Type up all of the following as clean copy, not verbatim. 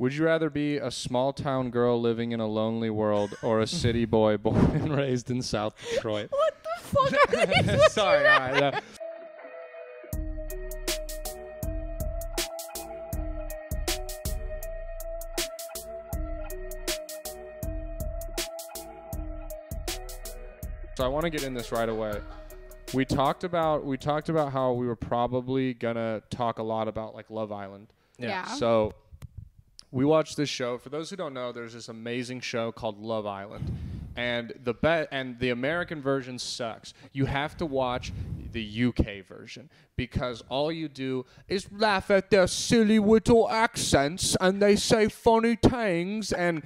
Would you rather be a small town girl living in a lonely world or a city boy born and raised in South Detroit? What the fuck are these? Sorry, all right. So I want to get in this right away. We talked about how we were probably gonna talk a lot about like Love Island. Yeah. So we watched this show. For those who don't know, there's this amazing show called Love Island, and the American version sucks. You have to watch the UK version because all you do is laugh at their silly little accents and they say funny things, and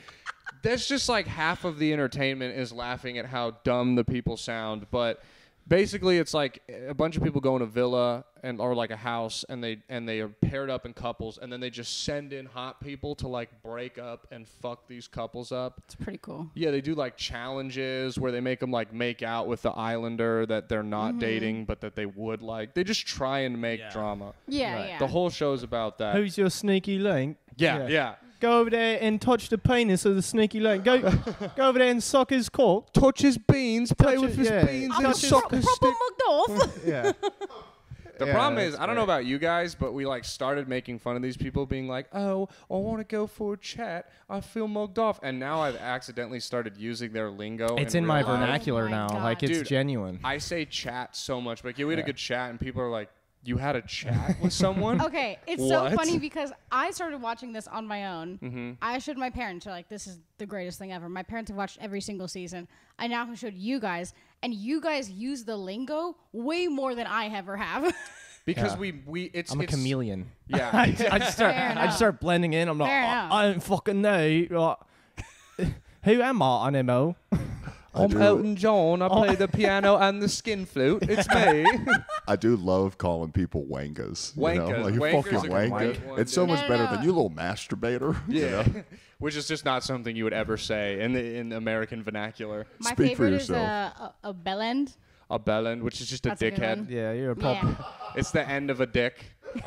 that's just like half of the entertainment is laughing at how dumb the people sound. But basically, it's like a bunch of people go in a villa or like a house, and they are paired up in couples, and then they just send in hot people to like break up and fuck these couples up. It's pretty cool. Yeah, they do like challenges where they make them like make out with the islander that they're not dating, but that they would like. They just try and make drama. Yeah, Right. yeah. The whole show's about that. Who's your sneaky link? Yeah. Go over there and touch the penis of the sneaky link. Go over there and suck his cock. Touch his beans, play Touch with it, his beans, I'm and suck his proper stick. mugged off. Yeah. The problem is, I don't know about you guys, but we like started making fun of these people being like, oh, I want to go for a chat. I feel mugged off. And now I've accidentally started using their lingo. It's in in my real life. vernacular Oh my now. God. Like, it's Dude, genuine. I say chat so much. Like, yeah, we had a Yeah. good chat, and people are like, you had a chat with someone? Okay, it's so What? funny because I started watching this on my own. Mm-hmm. I showed my parents, they're like, this is the greatest thing ever. My parents have watched every single season. I now showed you guys, and you guys use the lingo way more than I ever have. Because Yeah. it's I'm a it's- chameleon. Yeah. I just Fair start enough. blending in. I'm like, Fair enough. I don't fucking know. Like, who am I, Animo? I'm Elton John. I play the piano and the skin flute. It's me. I do love calling people wangas. Wankers. You know? Like, you Wanker's fucking a wanker. great one, It's so dude. much No, better no. than you little masturbator. you Yeah. know? Which is just not something you would ever say in the American vernacular. My Speak for favorite is yourself. a bellend. A bellend, which is just a That's a good dickhead. one. Yeah, you're a pop. Yeah. It's the end of a dick. A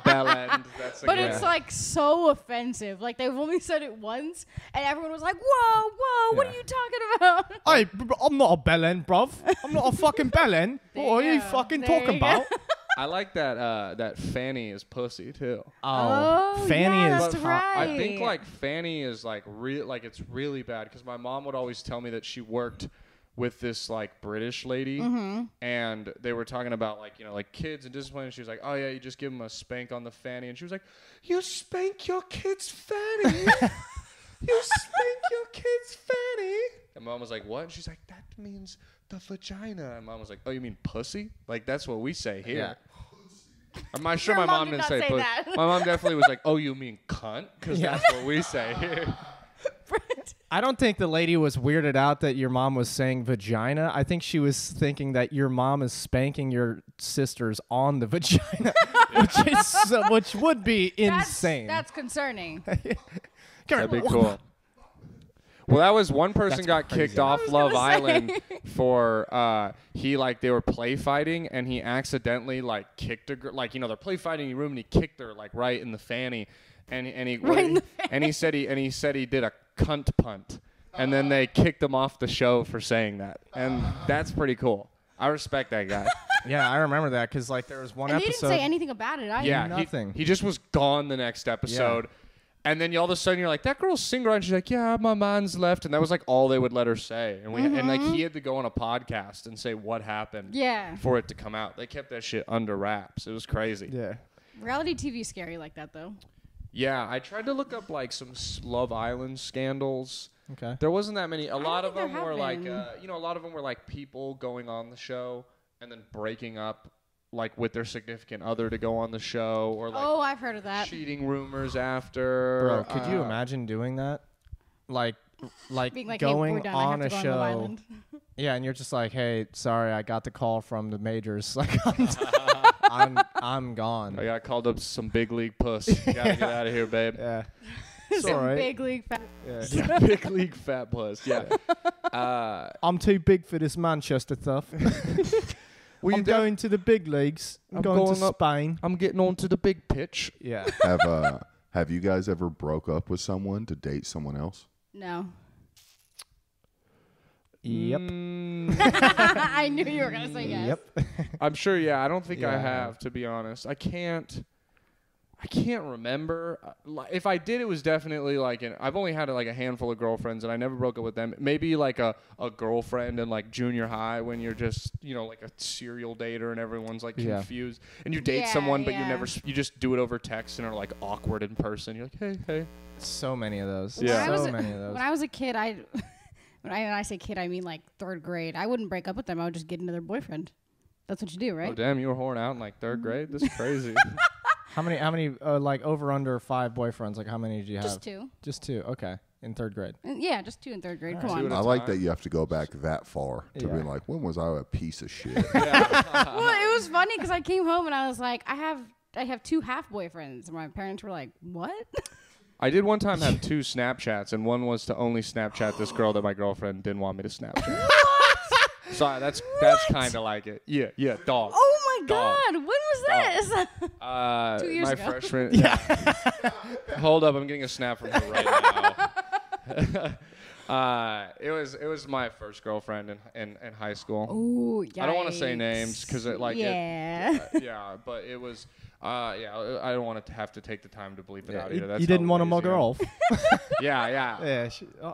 bellend. That's But good. it's like so offensive. Like they've only said it once, and everyone was like, "Whoa, whoa, what Yeah. are you talking about?" Hey, I'm not a bellend, bruv. I'm not a fucking bellend. There What are you you go. fucking There talking you go. about? I like that Fanny is pussy too. Oh, Fanny yeah, is that's But right. I think like Fanny is like it's really bad because my mom would always tell me that she worked with this like British lady, and they were talking about like like kids and discipline. And she was like, "Oh yeah, you just give them a spank on the fanny," and she was like, "You spank your kid's fanny? You spank your kid's fanny?" And mom was like, "What?" And she's like, "That means the vagina." And mom was like, "Oh, you mean pussy? Like that's what we say here." I'm not sure Your my mom mom did didn't not say say pussy. that. My mom definitely was like, "Oh, you mean cunt?" Because Yeah. that's what we say here. I don't think the lady was weirded out that your mom was saying vagina. I think she was thinking that your mom is spanking your sisters on the vagina, which would be insane. That's concerning. That'd be cool. Well, that was one person That's got crazy. kicked off was Love gonna Island say. for they were play fighting and he accidentally like kicked a girl, like they're play fighting in your room and he kicked her like right in the fanny and he Right in the and he said he did a cunt punt and then they kicked him off the show for saying that, and that's pretty cool. I respect that guy. Yeah, I remember that because like there was one And he episode. didn't say anything about it. Yeah, Nothing. He just was gone the next episode. And then all of a sudden you're like, that girl's single, and she's like, yeah, my man's left, and that was like all they would let her say, and and like he had to go on a podcast and say what happened, Yeah. for it to come out. They kept that shit under wraps. It was crazy. Yeah. Reality TV is scary like that, though. Yeah, I tried to look up like some Love Island scandals. Okay. There wasn't that many. A lot of think them there were have like, been. a lot of them were like people going on the show and then breaking up, like with their significant other to go on the show, or like Oh, I've heard of that. cheating rumors after. Bro, could you imagine doing that? Like Being like, hey, we're going done. on I a have to go on Love show. Island. Yeah, and you're just like, hey, sorry, I got the call from the majors. Like, I'm gone. I got called up to some big league puss. Gotta get out of here, babe. Yeah. It's Some all right. big league fat. Yeah. Yeah, big league fat puss. Yeah. I'm too big for this Manchester stuff. Well, I'm going to the big leagues. I'm I'm going going to up- Spain. I'm getting on to the big pitch. Yeah. Have you guys ever broke up with someone to date someone else? No. Yep. I knew you were gonna say yes. Yep. I'm sure. Yeah, I don't think I Yeah. have, to be honest. I can't remember. If I did, it was definitely like I've only had like a handful of girlfriends, and I never broke up with them. Maybe like a girlfriend in like junior high when you're just like a serial dater and everyone's like Yeah. confused, and you date Yeah, someone, but yeah. you just do it over text and are like awkward in person. You're like, hey. So many of those. Yeah. So many of those. When I was a kid, when I say kid, I mean like 3rd grade. I wouldn't break up with them. I would just get another boyfriend. That's what you do, right? Oh damn, you were whoring out in like 3rd grade. This is crazy. How many like over under 5 boyfriends? Like how many did you have? Just 2. Just 2. Okay. In 3rd grade. Yeah, just 2 in 3rd grade. Come Two on. at a I like time. that you have to go back that far to Yeah. be like, when was I a piece of shit? Well, it was funny because I came home and I was like, I have 2 half boyfriends. And my parents were like, what? I did one time have 2 Snapchats, and one was to only Snapchat this girl that my girlfriend didn't want me to Snapchat. Sorry, that's kind of like it. Yeah, dog. Oh my Dog. God. When was this? 2 years my ago. freshman. Yeah. Hold up, I'm getting a snap from her right now. It was my first girlfriend in high school. Ooh, I don't want to say yikes. names because Yeah. yeah, but it was. Yeah, I don't want to have to take the time to bleep it out either. That's You how didn't want him a lazy I am. girl. Yeah. Yeah.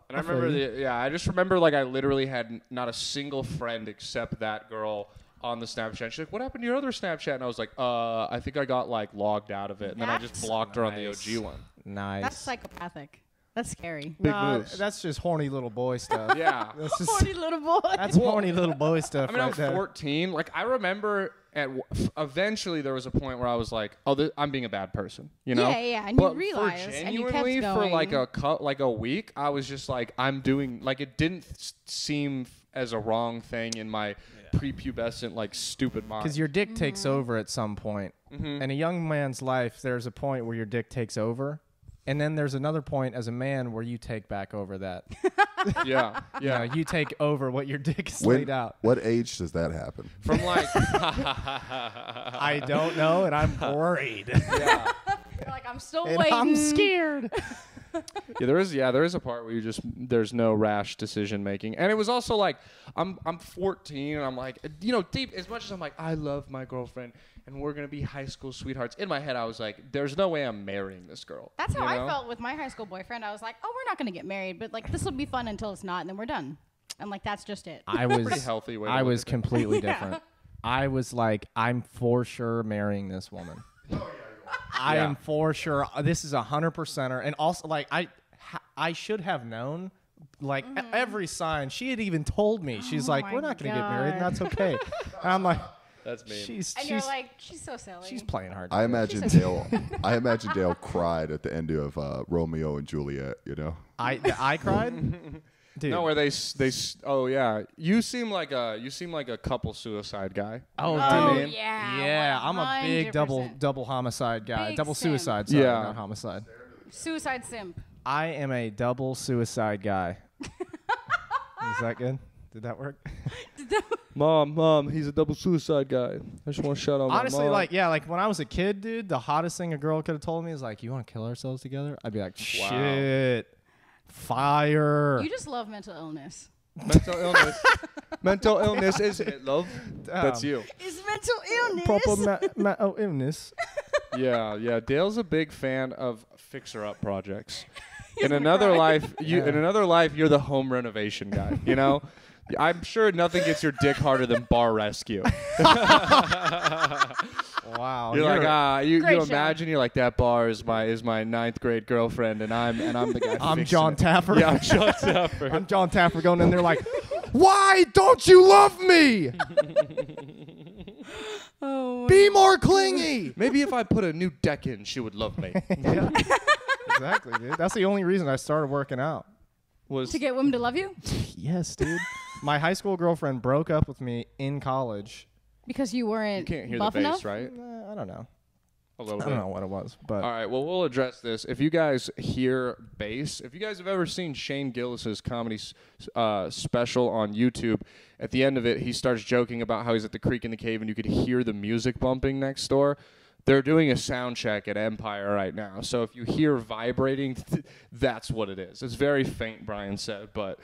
And I remember I just remember like I literally had not a single friend except that girl on the Snapchat. She's like, "What happened to your other Snapchat?" And I was like, I think I got like logged out of it." And then I just That's blocked her on the nice. OG one. Nice. That's psychopathic. That's scary. Big Nah, moves. That's just horny little boy stuff. Yeah. That's just Horny little boy. that's horny little boy stuff. I mean, right I'm there. 14. Like, I remember eventually there was a point where I was like, "Oh, I'm being a bad person," you know? Yeah, and you But realized, for and you kept genuinely, for like going. a week, I was just like, I'm doing like it didn't seem as a wrong thing in my prepubescent like stupid mind. Because your dick takes over at some point. In a young man's life, there's a point where your dick takes over. And then there's another point as a man where you take back over that. yeah, You know, you take over what your dick is When- laid out. What age does that happen? from like I don't know, and I'm worried. yeah. You're like, I'm still and waiting. I'm scared. There is a part where there's no rash decision making, and it was also like I'm 14 and I'm like deep as much as I'm like I love my girlfriend and we're gonna be high school sweethearts. In my head I was like, there's no way I'm marrying this girl. That's how you I know? felt with my high school boyfriend. I was like, oh, we're not going to get married, but like this will be fun until it's not, and then we're done. And like that's just it. I Pretty was healthy way. To I look was at completely Yeah. different. I was like, I'm for sure marrying this woman. I Yeah. am for sure. This is 100%er. And also, like, I should have known, like, every sign. She had even told me. She's Oh like, my we're not going to get married, and God. that's okay. And I'm like, That's me. she's And you're like, she's so silly. she's playing hard. I imagine Dale. I imagine Dale cried at the end of Romeo and Juliet. You know. I cried. Dude. No, where oh yeah, you seem like a couple suicide guy. Oh, Oh, dude. yeah. Yeah, I'm a big 100%. double homicide guy. Big Double simp. suicide, sorry, Yeah. not homicide. Suicide simp. I am a double suicide guy. Is that good? Did that work? Mom, he's a double suicide guy. I just want to shout out my Honestly, mom. like when I was a kid, dude, the hottest thing a girl could have told me is like, "You want to kill ourselves together?" I'd be like, Wow. "Shit, fire!" You just love mental illness. mental illness. Mental illness is it, love? That's you. Is mental illness. Proper illness. Yeah. Dale's a big fan of fixer-up projects. In another life, you're the home renovation guy. You know, I'm sure nothing gets your dick harder than bar rescue. Wow. You're like, you Great show. imagine you're like that bar is my 9th grade girlfriend, and I'm the guy. I'm fixing John it." Taffer. Yeah, I'm John Taffer. I'm John Taffer going in there like, "Why don't you love me? Oh, Be more clingy." Maybe if I put a new deck in, she would love me. Exactly, dude. That's the only reason I started working out. Was to get women to love you Yes, dude. My high school girlfriend broke up with me in college. because you weren't you can't hear buff the bass, enough. right? I don't know. A little I bit. don't know what it was, but All right, well, we'll address this. If you guys hear bass, if you guys have ever seen Shane Gillis's comedy special on YouTube, at the end of it, he starts joking about how he's at the creek in the cave and you could hear the music bumping next door. They're doing a sound check at Empire right now. So if you hear vibrating, that's what it is. It's very faint, Brian said, but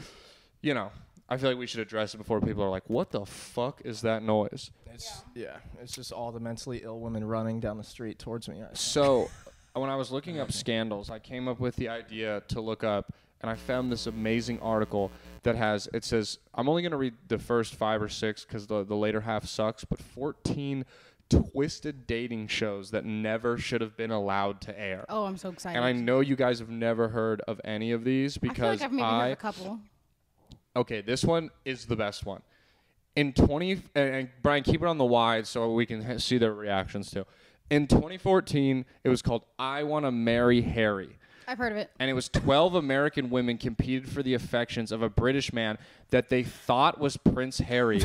you know, I feel like we should address it before people are like, "What the fuck is that noise?" It's just all the mentally ill women running down the street towards me. So when I was looking up scandals, I came up with the idea to look up, and I found this amazing article that it says, I'm only going to read the first 5 or 6 because the later half sucks, but 14 twisted dating shows that never should have been allowed to air. Oh, I'm so excited. And I know you guys have never heard of any of these because I feel like I've maybe heard a couple. Okay, this one is the best one. In 20 and Brian, keep it on the wide so we can see their reactions too. In 2014, it was called I Want to Marry Harry. I've heard of it. And it was 12 American women competed for the affections of a British man that they thought was Prince Harry.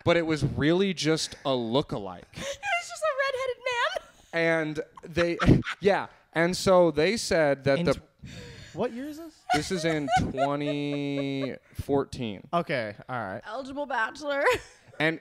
But it was really just a lookalike. It was just a redheaded man. And and so they said that what year is this? This is in 2014. Okay, all right. Eligible bachelor. And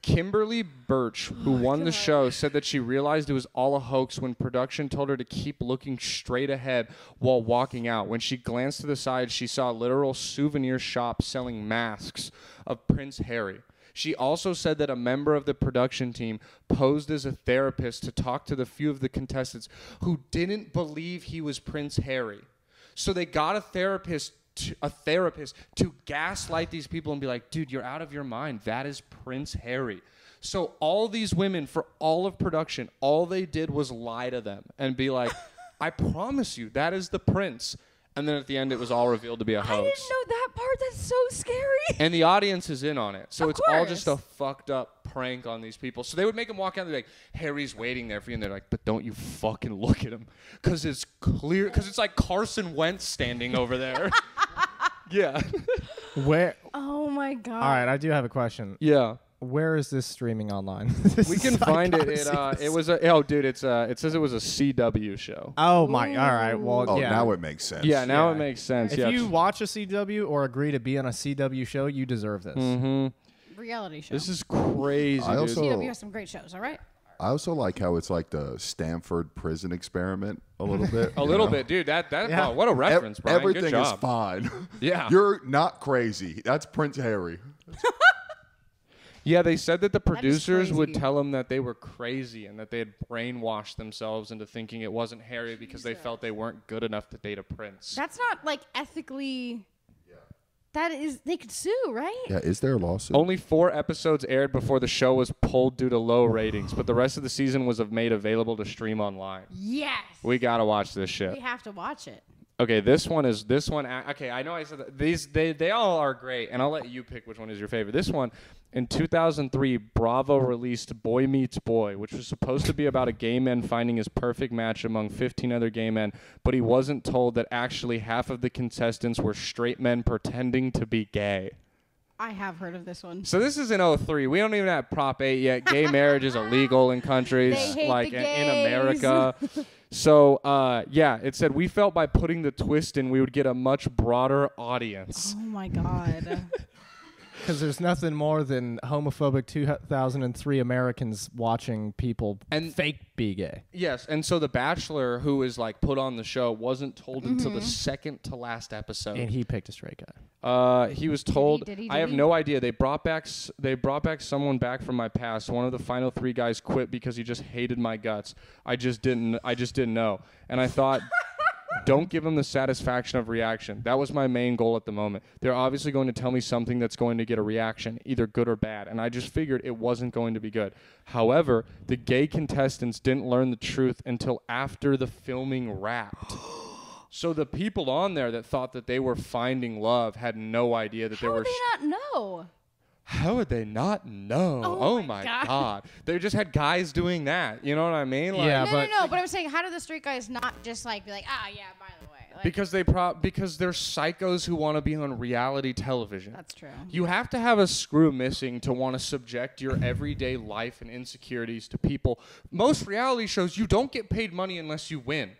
Kimberly Birch, who won the show, said that she realized it was all a hoax when production told her to keep looking straight ahead while walking out. When she glanced to the side, she saw a literal souvenir shop selling masks of Prince Harry. She also said that a member of the production team posed as a therapist to talk to the few of the contestants who didn't believe he was Prince Harry. So they got a therapist to gaslight these people and be like, dude, you're out of your mind. That is Prince Harry. So all these women, for all of production, all they did was lie to them and be like, I promise you, that is the prince. And then at the end, it was all revealed to be a hoax. I didn't know that part. That's so scary. And the audience is in on it. So Of it's all course. just a fucked up prank on these people. So they would make them walk out and be like, Harry's waiting there for you. And they're like, but don't you fucking look at him. Because it's clear. Because it's like Carson Wentz standing over there. Yeah. Where? Oh my god. All right, I do have a question. Yeah. Where is this streaming online? We can find it. It was a it says it was a CW show. Oh my! All right. Well, Oh, yeah. now it makes sense. Yeah, now Yeah. it makes sense. If yeah. you watch a CW or agree to be on a CW show, you deserve this. Reality show. This is crazy, I dude. also- CW has some great shows. All right. I also like how it's like the Stanford prison experiment a little bit. A little bit, dude. That Yeah. oh, what a reference, Brian. Everything Good job. is fine. Yeah. You're not crazy. That's Prince Harry. Yeah, they said that the producers would crazy. tell them that they were crazy and that they had brainwashed themselves into thinking it wasn't Harry because they felt they weren't good enough to date a prince. That's not like ethically. That is, they could sue, right? Yeah, is there a lawsuit? Only 4 episodes aired before the show was pulled due to low ratings, but the rest of the season was made available to stream online. Yes. We gotta watch this shit. We have to watch it. Okay, okay, I know I said that. They all are great, and I'll let you pick which one is your favorite. This one, in 2003, Bravo released Boy Meets Boy, which was supposed to be about a gay man finding his perfect match among 15 other gay men, but he wasn't told that actually half of the contestants were straight men pretending to be gay. I have heard of this one. So this is in 03. We don't even have Prop 8 yet. Gay marriage is illegal in countries They hate like the in gays. America. So, yeah, it said we felt by putting the twist in, we would get a much broader audience. Oh my god. Because there's nothing more than homophobic 2003 Americans watching people And- fake be gay. Yes, and so the Bachelor, who is like put on the show, wasn't told until the second to last episode. And he picked a straight guy. He was told. Did he? I have no idea. They brought back someone back from my past. One of the final 3 guys quit because he just hated my guts. I just didn't know, and I thought. Don't give them the satisfaction of reaction. That was my main goal at the moment. They're obviously going to tell me something that's going to get a reaction, either good or bad, and I just figured it wasn't going to be good. However, the gay contestants didn't learn the truth until after the filming wrapped. So the people on there that thought that they were finding love had no idea that How they were. would they not know? How would they not know? Oh my my God. They just had guys doing that. You know what I mean? Like, Yeah, No, but no. But I'm saying, how do the straight guys not just like be like, yeah, by the way? Like, Because because they're psychos who want to be on reality television. that's true. You have to have a screw missing to want to subject your everyday life and insecurities to people. Most reality shows, you don't get paid money unless you win.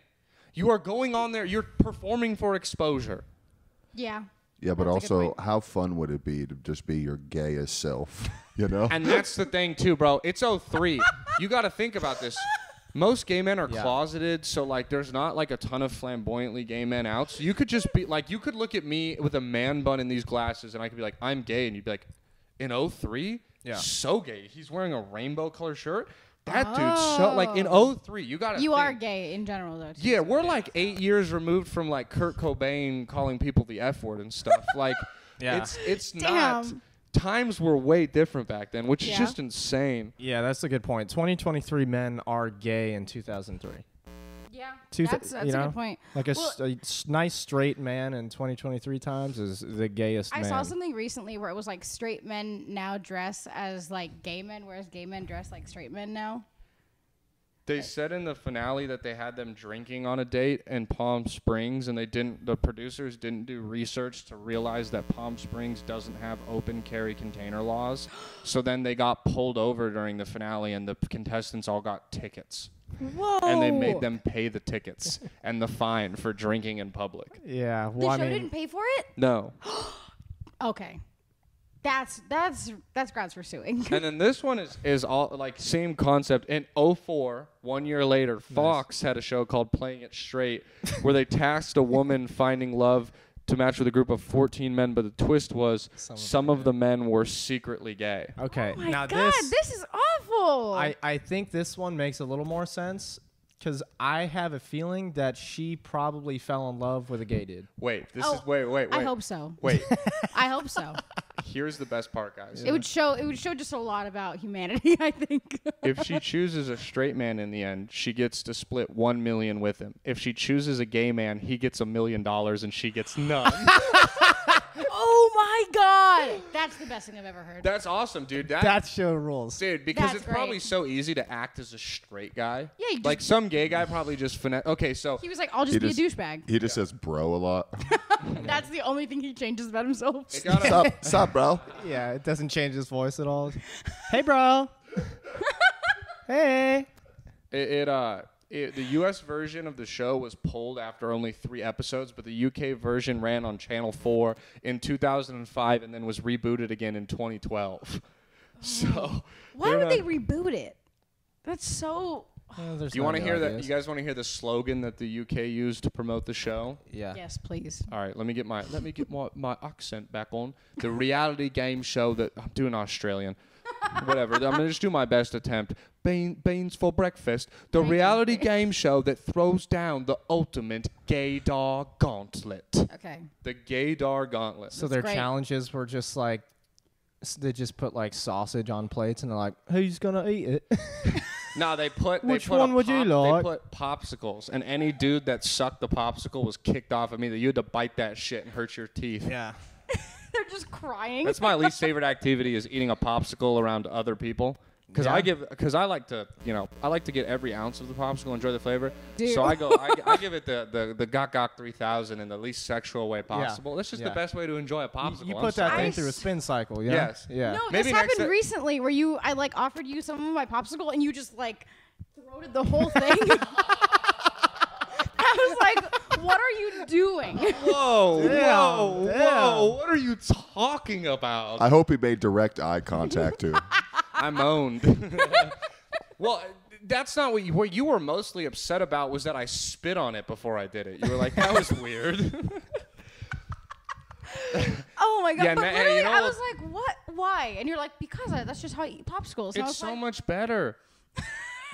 You are going on there, you're performing for exposure. Yeah. Yeah, but That's a good also, point. how fun would it be to just be your gayest self? You know? And that's the thing too, bro. It's '03. You got to think about this. Most gay men are Yeah. closeted, so like there's not like a ton of flamboyantly gay men out. So you could just be like, you could look at me with a man bun and these glasses, and I could be like, I'm gay, and you'd be like, in '03, Yeah. so gay. He's wearing a rainbow color shirt. That dude's so like in '03. You got to. You are gay in general, though. Too, Yeah, so- we're like 8 years removed from like Kurt Cobain calling people the F word and stuff. Like, Yeah. it's not. Damn. Times were way different back then, which is Yeah. just insane. Yeah, that's a good point. 2023 men are gay in 2003. Yeah, Two that's you a know? good point. Like a, Well- nice straight man in 2023 times is the gayest I man. saw something recently where it was like straight men now dress as like gay men, whereas gay men dress like straight men now. They said in the finale that they had them drinking on a date in Palm Springs, and the producers didn't do research to realize that Palm Springs doesn't have open carry container laws. So then they got pulled over during the finale, and the contestants all got tickets. Whoa! And they made them pay the tickets and the fine for drinking in public. Yeah, The well, I show mean, didn't pay for it. No. Okay, that's grounds for suing. And then this one is all like same concept. In '04, 1 year later, Fox had a show called Playing It Straight, where they tasked a woman finding love to match with a group of 14 men, but the twist was some of the men were secretly gay. okay. Oh my now God, this is awful. I think this one makes a little more sense because I have a feeling that she probably fell in love with a gay dude. Wait, this Oh, is wait. I hope so. Wait, I hope so. here's the best part, guys. It would show just a lot about humanity, I think. If she chooses a straight man in the end, she gets to split 1 million with him. If she chooses a gay man, he gets $1 million and she gets none. Oh my God, that's the best thing I've ever heard. That's awesome, dude. That show rules. Dude, because That's it's probably great. so easy to act as a straight guy. Yeah, you like just- some gay guy probably just finesse. Okay, so He was like, "I'll just He be just- a douchebag." He just says bro a lot. That's the only thing he changes about himself. it gotta, Sup, bro? Yeah, it doesn't change his voice at all. Hey, bro. Hey. the U.S. version of the show was pulled after only 3 episodes, but the U.K. version ran on Channel 4 in 2005 and then was rebooted again in 2012. So, Why they're would they not- reboot it? That's so. There's Do you want to no hear that? ideas. You guys want to hear the slogan that the UK used to promote the show? Yeah. Yes, please. All right, let me get my my accent back on. The reality game show that I'm doing Australian. Whatever. I'm gonna just do my best attempt. Beans for breakfast. The reality game show that throws down the ultimate gaydar gauntlet. Okay. The gaydar gauntlet. So their great. challenges were just like they just put like sausage on plates and they're like, who's gonna eat it? No, they put Which one would you They like? put popsicles, and any dude that sucked the popsicle was kicked off immediately. You had to bite that shit and hurt your teeth. Yeah. They're just crying. That's my least favorite activity is eating a popsicle around other people. Because Yeah. I like to, I like to get every ounce of the popsicle, enjoy the flavor. Do So you? I give it the Gok Gok 3000 in the least sexual way possible. That's just Yeah. the best way to enjoy a popsicle. You I'm put that sorry. thing through a spin cycle, yeah? Yes. Yeah. No, Maybe this next happened e- recently where I like offered you some of my popsicle and you just like throated the whole thing. I was like, what are you doing? Whoa, whoa, Damn. whoa! What are you talking about? I hope he made direct eye contact too. I moaned. Well, that's not what you were mostly upset about was that I spit on it before I did it. You were like, that was weird. Oh my God. Yeah, but hey, literally, you know I what? was like, what? Why? And you're like, because that's just how I eat popsicles. And I It's was so like, much better.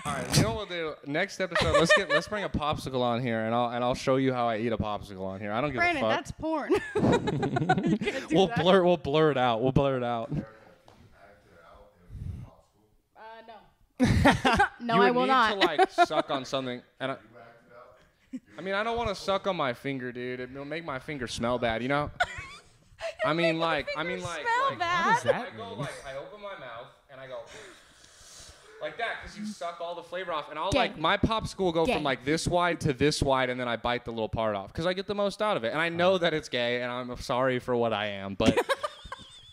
All right, you know what we'll do? Next episode, let's bring a popsicle on here, and I'll show you how I eat a popsicle on here. I don't give Brandon, a fuck. that's porn. You can't do We'll that. blur it out. We'll blur it out. No. No, You I would will need not. to like suck on something, and I mean, I don't want to suck on my finger, dude. It'll make my finger smell bad, you know. I mean, like, smell like, bad. What does that I go mean? like, I open my mouth and I go like that because you suck all the flavor off, and I'll Gay. like my popsicle will go Gay. from like this wide to this wide, and then I bite the little part off because I get the most out of it, and I know that it's gay, and I'm sorry for what I am, but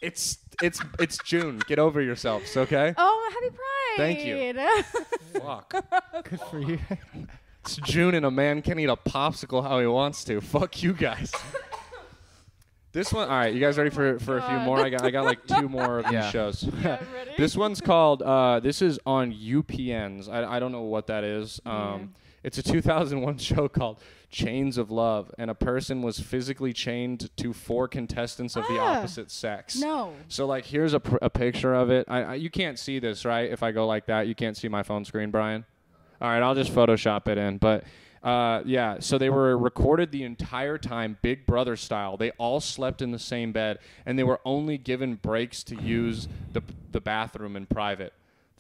it's June. Get over yourselves, okay? Oh, happy Pride. Thank you. Fuck. Good for you. It's June and a man can eat a popsicle how he wants to. Fuck you guys. This one, all right. You guys ready for a few more? I got like 2 more of these shows. Yeah, I'm ready. This one's called. This is on UPNs. I don't know what that is. It's a 2001 show called Chains of Love, and a person was physically chained to 4 contestants of the opposite sex. No. So like, here's a picture of it. You can't see this, right? If I go like that, you can't see my phone screen, Brian. All right, I'll just Photoshop it in, but. Yeah, so they were recorded the entire time, Big Brother style. They all slept in the same bed, and they were only given breaks to use the bathroom in private.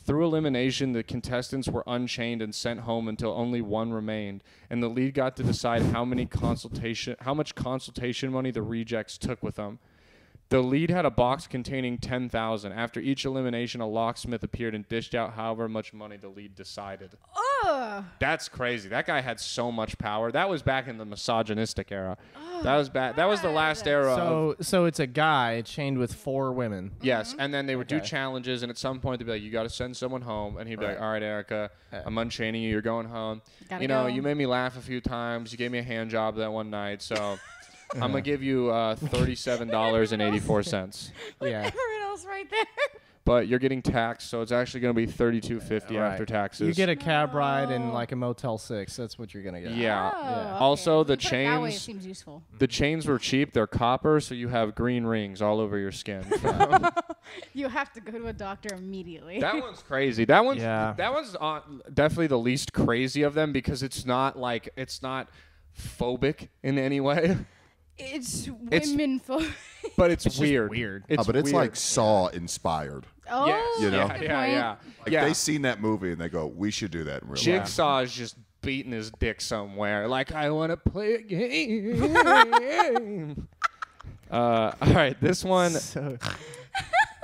Through elimination, the contestants were unchained and sent home until only one remained, and the lead got to decide how much consultation money the rejects took with them. The lead had a box containing $10,000. After each elimination, a locksmith appeared and dished out however much money the lead decided. Ugh. That's crazy. That guy had so much power. That was back in the misogynistic era. That was bad. That was the last era. So it's a guy chained with 4 women. Yes, and then they would do challenges, and at some point they'd be like, "You got to send someone home," and he'd be like, "All right, Erica, I'm unchaining you. You're going home. Gotta You know, go. you made me laugh a few times. You gave me a hand job that one night, so." I'm gonna give you $37.84, Yeah. Everyone else right there. but you're getting taxed, so it's actually gonna be $32.50 after taxes. You get a cab ride in like a Motel 6. That's what you're gonna get. Yeah. Oh, Also, the If you put it that way, it chains. seems useful. The chains were cheap. They're copper, so you have green rings all over your skin. You have to go to a doctor immediately. That one's crazy. That one's Yeah. definitely the least crazy of them because it's not phobic in any way, It's It's- women for. but it's, just weird. weird. It's but it's weird. like Saw inspired. Oh, Yes. You know? good Yeah. point. Like Yeah. they seen that movie and they go, "We should do that in real life." Jigsaw is just beating his dick somewhere. Like, I want to play a game. All right, this one. So,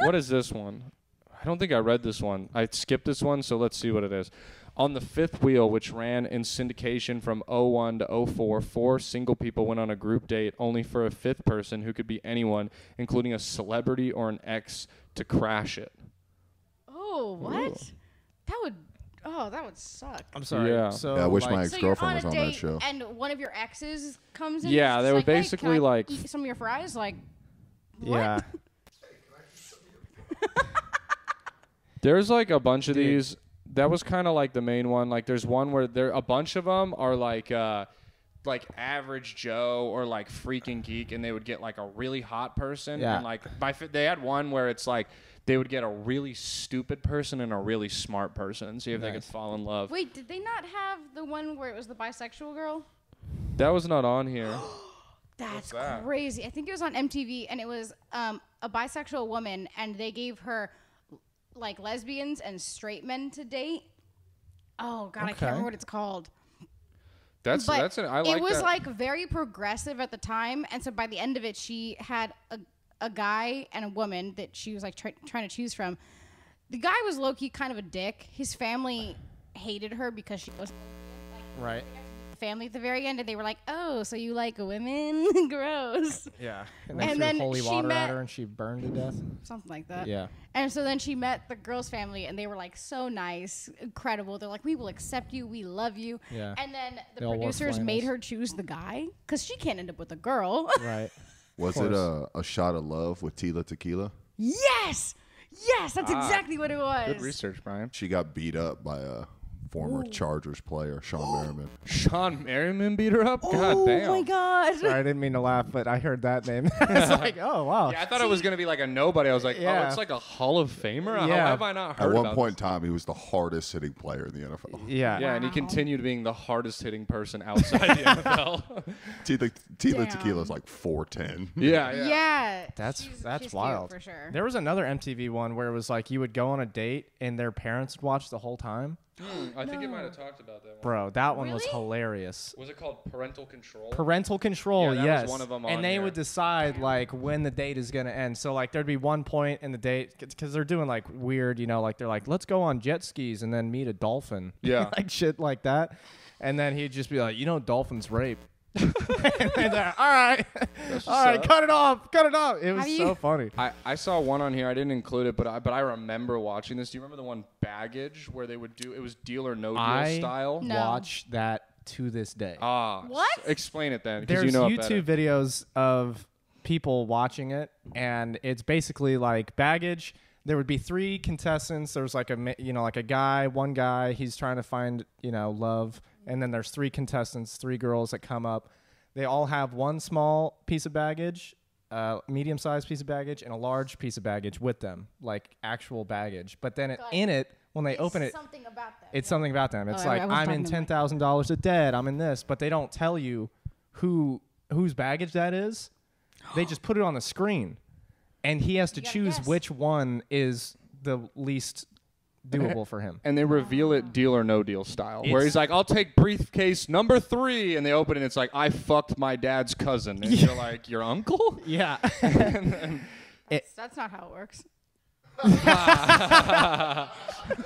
What is this one? I don't think I read this one. I skipped this one, so let's see what it is. On the Fifth Wheel, which ran in syndication from 01 to 04, 4 single people went on a group date only for a 5th person who could be anyone, including a celebrity or an ex, to crash it. Oh, what? That would. Oh, that would suck. I'm sorry. Yeah. So Yeah, I wish like, my So you're ex-girlfriend on was a on date that show. and one of your exes comes in. Yeah, and they is were like, "Hey, basically can I like- eat some of your fries. Like, what? Yeah. There's like a bunch of Dude. these. That was kind of like the main one. Like there's one where a bunch of them are like average Joe or like freaking geek, and they would get like a really hot person. Yeah. And like they had one where it's like they would get a really stupid person and a really smart person and see if they could Nice. fall in love. Wait, did they not have the one where it was the bisexual girl? That was not on here. That's that? crazy. I think it was on MTV, and it was a bisexual woman, and they gave her like lesbians and straight men to date. Oh God, I can't Okay. remember what it's called. I like it was that. like very progressive at the time, and so by the end of it, she had a guy and a woman that she was like trying to choose from. The guy was low key kind of a dick. His family hated her because she was Right. family at the very end, and they were like, "Oh, so you like women? Gross." Yeah. And And threw then holy she water met- at her and she burned to death. Something like that. Yeah. And so then she met the girl's family, and they were like so nice, incredible. They're like, "We will accept you. We love you." Yeah. And then the They all wore producers made flannels. her choose the guy because she can't end up with a girl. Right. Was it a shot of love with Tila Tequila? Yes, that's exactly what it was. Good research, Brian. She got beat up by a former Chargers player, Sean Merriman. Sean Merriman beat her up. God Oh damn. my God. Sorry, I didn't mean to laugh, but I heard that name. It's like, oh wow. Yeah, I thought it was gonna be like a nobody. I was like, oh, Yeah. it's like a Hall of Famer. How Yeah. have I not At heard one about point in time, he was the hardest hitting player in the NFL. Yeah. Yeah, and he Wow. continued being the hardest hitting person outside the NFL. Tila Damn. Tequila's like 4'10". Yeah. Yeah. That's she's cute wild. for sure. There was another MTV one where it was like you would go on a date and their parents would watch the whole time. I think you might have talked about that one. Bro, that one was Really? hilarious. Was it called Parental Control? Parental control, Yeah, that was yes. one of 'em on and they here. would decide like when the date is gonna end. So like there'd be one point in the date because they're doing like weird, like they're like, let's go on jet skis and then meet a dolphin. Yeah. Like shit like that. And then he'd just be like, dolphins rape. And they're like, all right, all right, cut it off. It was How do you- so funny. I saw one on here. I didn't include it, but I remember watching this. Do you remember the one Baggage where they would do it was Deal or No Deal style? No. Watch that to this day. Ah. What? Explain it then, because There's you know it YouTube better. videos of people watching it, and it's basically like baggage. There would be 3 contestants. There's like like a guy, one guy. He's trying to find love, and then there's 3 contestants, 3 girls that come up. They all have one small piece of baggage, medium-sized piece of baggage, and a large piece of baggage with them, like actual baggage. But then in it, when they open it, something about them. it's something about them. It's I like wasn't I'm in talking to $10,000 of debt. I'm in this, but they don't tell you whose baggage that is. They just put it on the screen, and he has to gotta choose guess. which one is the least doable for him. And they reveal it Deal or No Deal style, where It's- he's like, "I'll take briefcase number 3," and they open it, and it's like, "I fucked my dad's cousin," and you're like, "Your uncle?" Yeah. That's not how it works.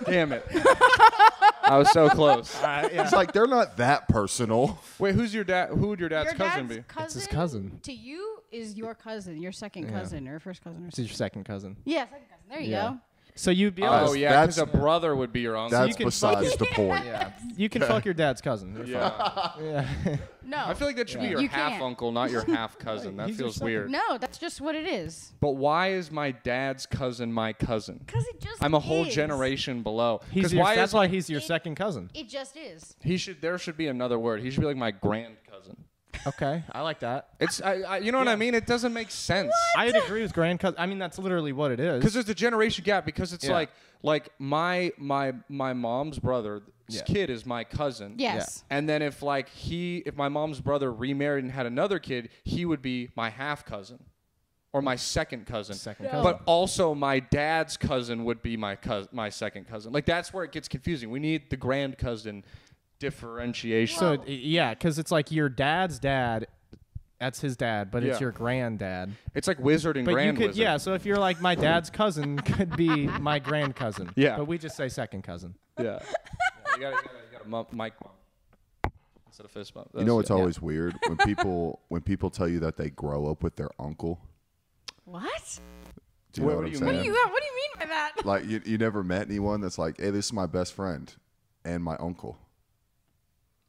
Damn it! I was so close. It's like they're not that personal. Wait, who's your dad? Who would your dad's Your cousin dad's be? cousin It's his cousin. to you is your cousin, your second cousin or first cousin or It's something. your second cousin. Yeah, second cousin. There you Yeah. go. So you'd be Oh able yeah, because that's- a brother would be your uncle. That's can besides the point. Yeah. You can fuck your dad's cousin. You're Yeah. fine. Yeah. No. I feel like that should be your You half can't. uncle, not your half cousin. That He's your feels second- weird. No, that's just what it is. But why is my dad's cousin my cousin? Because it just I'm a whole is. generation below. He's 'Cause your, why that's is why he's your second cousin. It just is. there should be another word. He should be like my grand cousin. Okay, I like that. It's you know what I mean? It doesn't make sense. I'd agree with grand cousin. I mean, that's literally what it is. Because there's a generation gap. Because it's Yeah. like my mom's brother's Yeah. kid is my cousin. Yes. And then if my mom's brother remarried and had another kid, he would be my half cousin, or my second cousin. Second No. cousin. But also my dad's cousin would be my second cousin. Like that's where it gets confusing. We need the grand cousin differentiation. So yeah, because it's like your dad's dad, that's his dad, but it's Yeah. your granddad. it's like wizard and But grand you could, wizard. yeah. So if you're like my dad's cousin, could be my grand cousin. Yeah. But we just say second cousin. Yeah. You gotta mic bump instead of fist bump. You know, That's it's always weird when people tell you that they grow up with their uncle. What? Do you know What what I'm do you saying? mean? What do you mean by that? Like you never met anyone that's like, hey, this is my best friend and my uncle.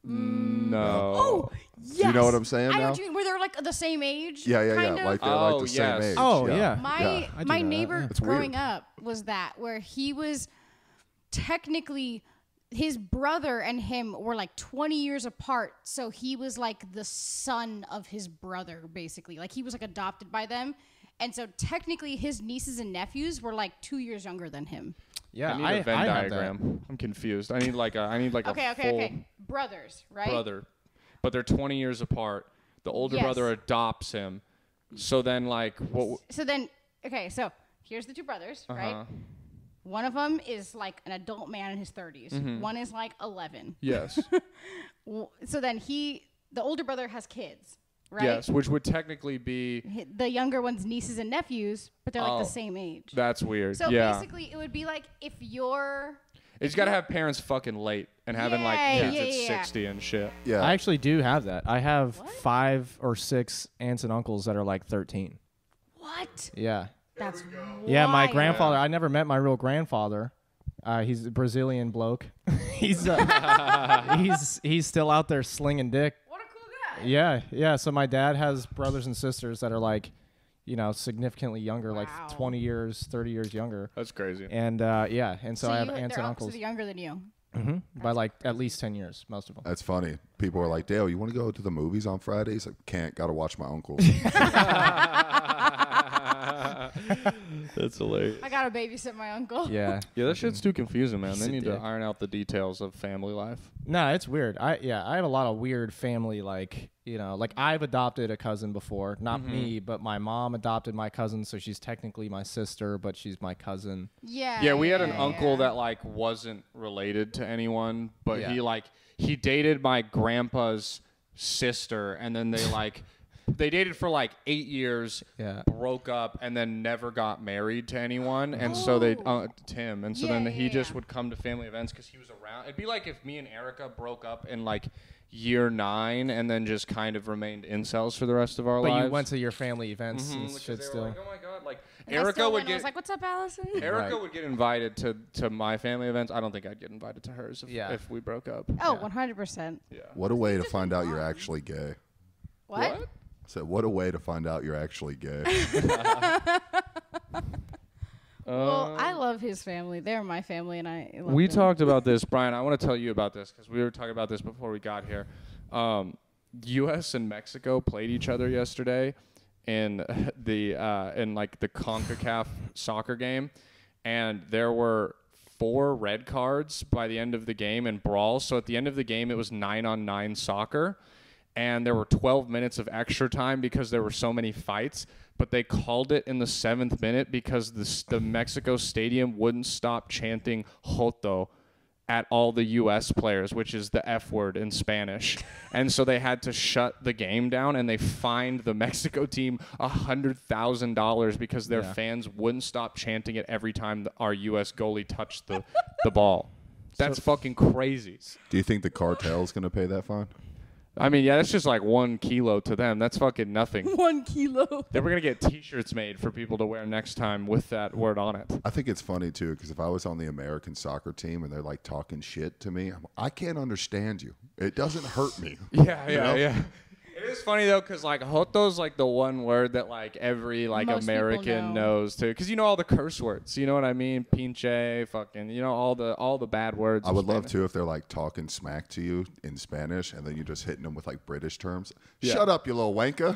No. Oh, yes. Do you know what I'm saying I know now? what you mean. Where they're like the same age. Yeah. kind of? Like they're like Oh, the same yes. age. Oh, yeah. My Yeah. I do my know that, neighbor yeah. It's growing weird. up was that where he was technically his brother and him were like 20 years apart, so he was like the son of his brother basically. Like he was like adopted by them. And so technically his nieces and nephews were like 2 years younger than him. Yeah, I need a Venn have that. diagram. I'm confused. I need like a Okay, full okay. Brothers, right? brother, but they're 20 years apart. The older Yes. brother adopts him. So then, like, what? So then, okay, so here's the two brothers, right? Uh-huh. One of them is like an adult man in his 30s. Mm-hmm. One is like 11. Yes, So then the older brother has kids, right? yes, which would technically be. The younger one's nieces and nephews, but they're like Oh. the same age. That's weird. So yeah, basically, it would be like if you're. it's got to have parents fucking late and having like Yeah, kids yeah, at yeah. 60 and shit. Yeah. I actually do have that. I have What? 5 or 6 aunts and uncles that are like 13. What? Yeah. That's Yeah, my wild. grandfather. I never met my real grandfather. He's a Brazilian bloke. he's he's still out there slinging dick. What a cool guy. Yeah, yeah. So my dad has brothers and sisters that are like, significantly younger, Wow. like 20 years, 30 years younger. That's crazy. And yeah, and so I have you, aunts they're and opposite uncles younger than you. by like at least 10 years, most of them. That's funny. People are like, Dale, you want to go to the movies on Fridays? Like, can't. Got to watch my uncle. That's hilarious. I gotta babysit my uncle. Yeah. Yeah, that shit's too confusing, man. They He's a need to dick. iron out the details of family life. No, it's weird. I have a lot of weird family, like I've adopted a cousin before, not me, but my mom adopted my cousin, so she's technically my sister, but she's my cousin. Yeah. Yeah, we had an yeah, uncle yeah. that like wasn't related to anyone, but Yeah. he dated my grandpa's sister, and then they dated for like 8 years, Yeah. broke up, and then never got married to anyone, and so they Tim, and so Yeah, then yeah, he just yeah. would come to family events because he was around. It'd be like if me and Erica broke up in like year 9 and then just kind of remained incels for the rest of our But lives. you went to your family events and Because shit they were still. like, oh my god, like And I Erica still would went and get. was like, "What's up, Allison?" Erica Right. would get invited to my family events. I don't think I'd get invited to hers if we broke up. Oh, 100%. Yeah. What a way to find out you're actually gay. What? So what a way to find out you're actually gay. Well, I love his family. They're my family, and I love We them. talked about this, Brian. I want to tell you about this because we were talking about this before we got here. U.S. and Mexico played each other yesterday in the CONCACAF soccer game, and there were 4 red cards by the end of the game in brawls. So at the end of the game, it was 9-on-9 soccer, and there were 12 minutes of extra time because there were so many fights. But they called it in the 7th minute because the Mexico stadium wouldn't stop chanting "Joto" at all the U.S. players, which is the F word in Spanish. And so they had to shut the game down, and they fined the Mexico team $100,000 because their fans wouldn't stop chanting it every time our U.S. goalie touched the ball. That's fucking crazy. Do you think the cartel's going to pay that fine? I mean, yeah, that's just like 1 kilo to them. That's fucking nothing. 1 kilo. Then we're going to get T-shirts made for people to wear next time with that word on it. I think it's funny, too, because if I was on the American soccer team and they're, like, talking shit to me, I can't understand you. It doesn't hurt me. Yeah. It is funny, though, because, like, Joto's, like, the one word that, like, every, like, Most people American know. knows, too. Because you know all the curse words. You know what I mean? Pinche, fucking, you know, all the bad words. I of would love Spanish. to if they're, like, talking smack to you in Spanish and then you're just hitting them with, like, British terms. Yeah. Shut up, you little wanker.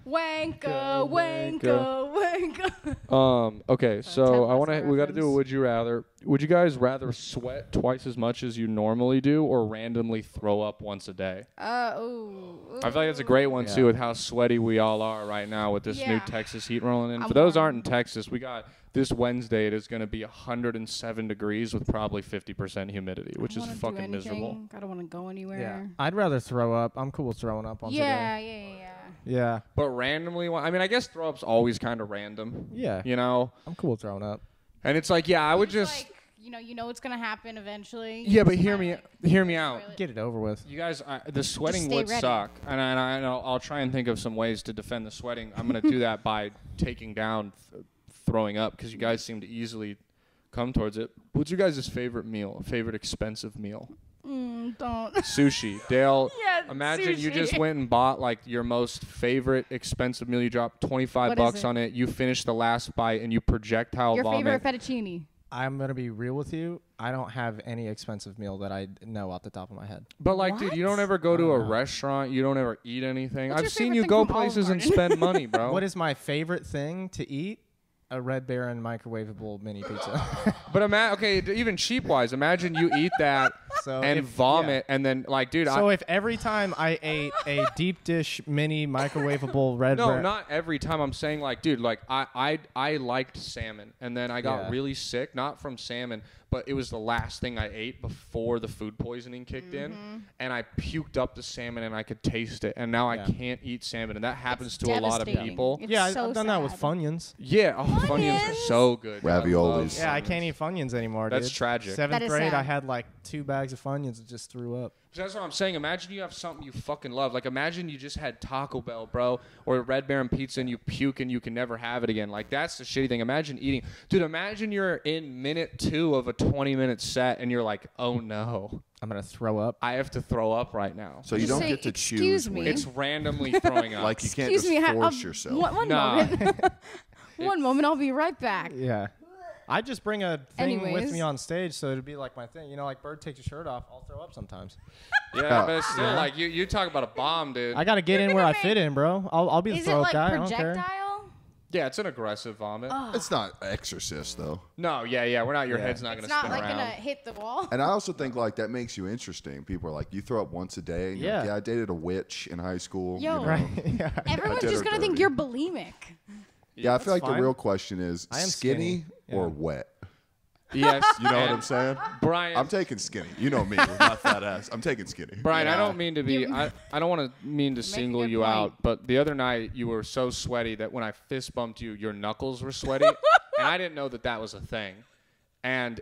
Wanka, wanka, wanka. Okay, so I want to. 10% We got to do a reference. would you rather. Would you guys rather sweat twice as much as you normally do, or randomly throw up once a day? Ooh. I feel like it's a great one too, with how sweaty we all are right now with this new Yeah. Texas heat rolling in. I'm For those warm. aren't in Texas, we got this Wednesday. It is going to be 107 degrees with probably 50% humidity, which I is don't wanna do fucking miserable. anything. I don't want to go anywhere. I'd rather throw up. I'm cool with throwing up once a Yeah, day. yeah. Yeah. But randomly, I mean, I guess throw up's always kind of random. Yeah. You know, I'm cool with throwing up. and it's like, yeah, I would It's just. like, you know it's gonna happen eventually. Yeah, but Just hear kinda, me, hear me out. spoil it. Get it over with. You guys, the sweating stay would ready. suck, and I'll try and think of some ways to defend the sweating. I'm gonna do that by taking down throwing up because you guys seem to easily come towards it. What's your guys' favorite meal? Favorite expensive meal? Don't. Sushi. Dale, Yeah, imagine you sushi. just went and bought like your most favorite expensive meal. You dropped 25 What is bucks it? on it. You finish the last bite and you projectile Your vomit. favorite fettuccine. I'm going to be real with you. I don't have any expensive meal that I know off the top of my head. But like, dude, you don't What? ever go to a know. restaurant. You don't ever eat anything. What's I've your seen favorite you thing go from Olive places and Garden? spend money, bro. What is my favorite thing to eat? A Red Baron microwavable mini pizza. But even cheap wise, imagine you eat that So and if- vomit, and then like, dude, So if every time I ate a deep dish mini microwavable Red no, Baron, not every time. I'm saying like, dude, like I liked salmon, and then I got Yeah. really sick, not from salmon, but it was the last thing I ate before the food poisoning kicked in, and I puked up the salmon, and I could taste it, and now I Yeah. can't eat salmon, and that happens to a lot of Devastating. people. It's yeah, so I've done that with sad. Funyuns. Yeah, Funyuns are so good. I love Raviolis. Yeah, I Funyuns. can't eat Funyuns anymore. That's dude. tragic. Seventh That is grade, sad. I had like 2 bags of Funyuns and just threw up. That's what I'm saying. Imagine you have something you fucking love. Like, imagine you just had Taco Bell, bro, or Red Baron pizza, and you puke and you can never have it again. Like, that's the shitty thing. Imagine eating. Dude, imagine you're in minute 2 of a 20-minute set, and you're like, oh, no. I'm gonna throw up. I have to throw up right now. So you Just don't say, get to "Excuse choose me." when. It's randomly throwing up. Like you can't Excuse just me. force yourself. One Nah. moment. One moment. I'll be right back. Yeah. I just bring a thing with Anyways. me on stage, so it'd be like my thing. You know, like Bird takes his shirt off, I'll throw up sometimes. Yeah, but it's still like, you talk about a bomb, dude. I gotta get in You're where I gonna fit in, bro. I'll be the Is it throw up like guy. I don't care. projectile? Yeah, it's an aggressive vomit. It's not Exorcist though. No, yeah. We're not, your Yeah. head's not going It's to not spin like around. gonna hit the wall. And I also think like that makes you interesting. People are like, you throw up once a day. And you're like, Yeah. yeah, I dated a witch in high school. Yo. you know? Right? Yeah. Everyone's did just her gonna think dirty. you're bulimic. Yeah, I feel like fine. the real question is I am skinny, skinny. or Yeah. wet. Yes. You know what and I'm saying? Brian, I'm taking skinny. You know me with my fat ass. I'm taking skinny. Brian, I Yeah. don't mean to be. I don't want to mean to Make a single good you point. out, but the other night you were so sweaty that when I fist bumped you, your knuckles were sweaty, and I didn't know that that was a thing. And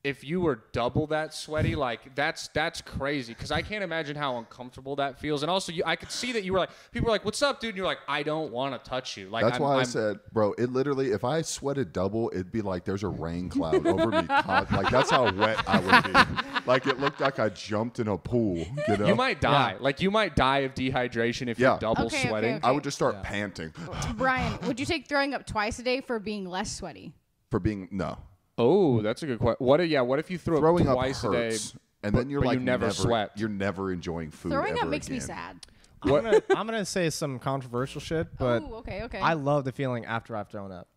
if you were double that sweaty, like that's crazy. Because I can't imagine how uncomfortable that feels. And also, I could see that you were like, people were like, "What's up, dude?" And you're like, "I don't want to touch you." Like That's why I said, bro, it literally, if I sweated double, it'd be like there's a rain cloud over me. Like, that's how wet I would be. Like, it looked like I jumped in a pool, you know? you might die. Like, you might die of dehydration if Yeah. you're double Okay, sweating. okay. I would just start panting Brian, would you take throwing up twice a day for being less sweaty? for being, no. Oh, that's a good question. What if you threw Throwing up up twice hurts, a day, and then you're but like you never sweat? You're never enjoying food Throwing ever up makes me again. sad. I'm gonna say some controversial shit, but Ooh, okay. I love the feeling after I've thrown up.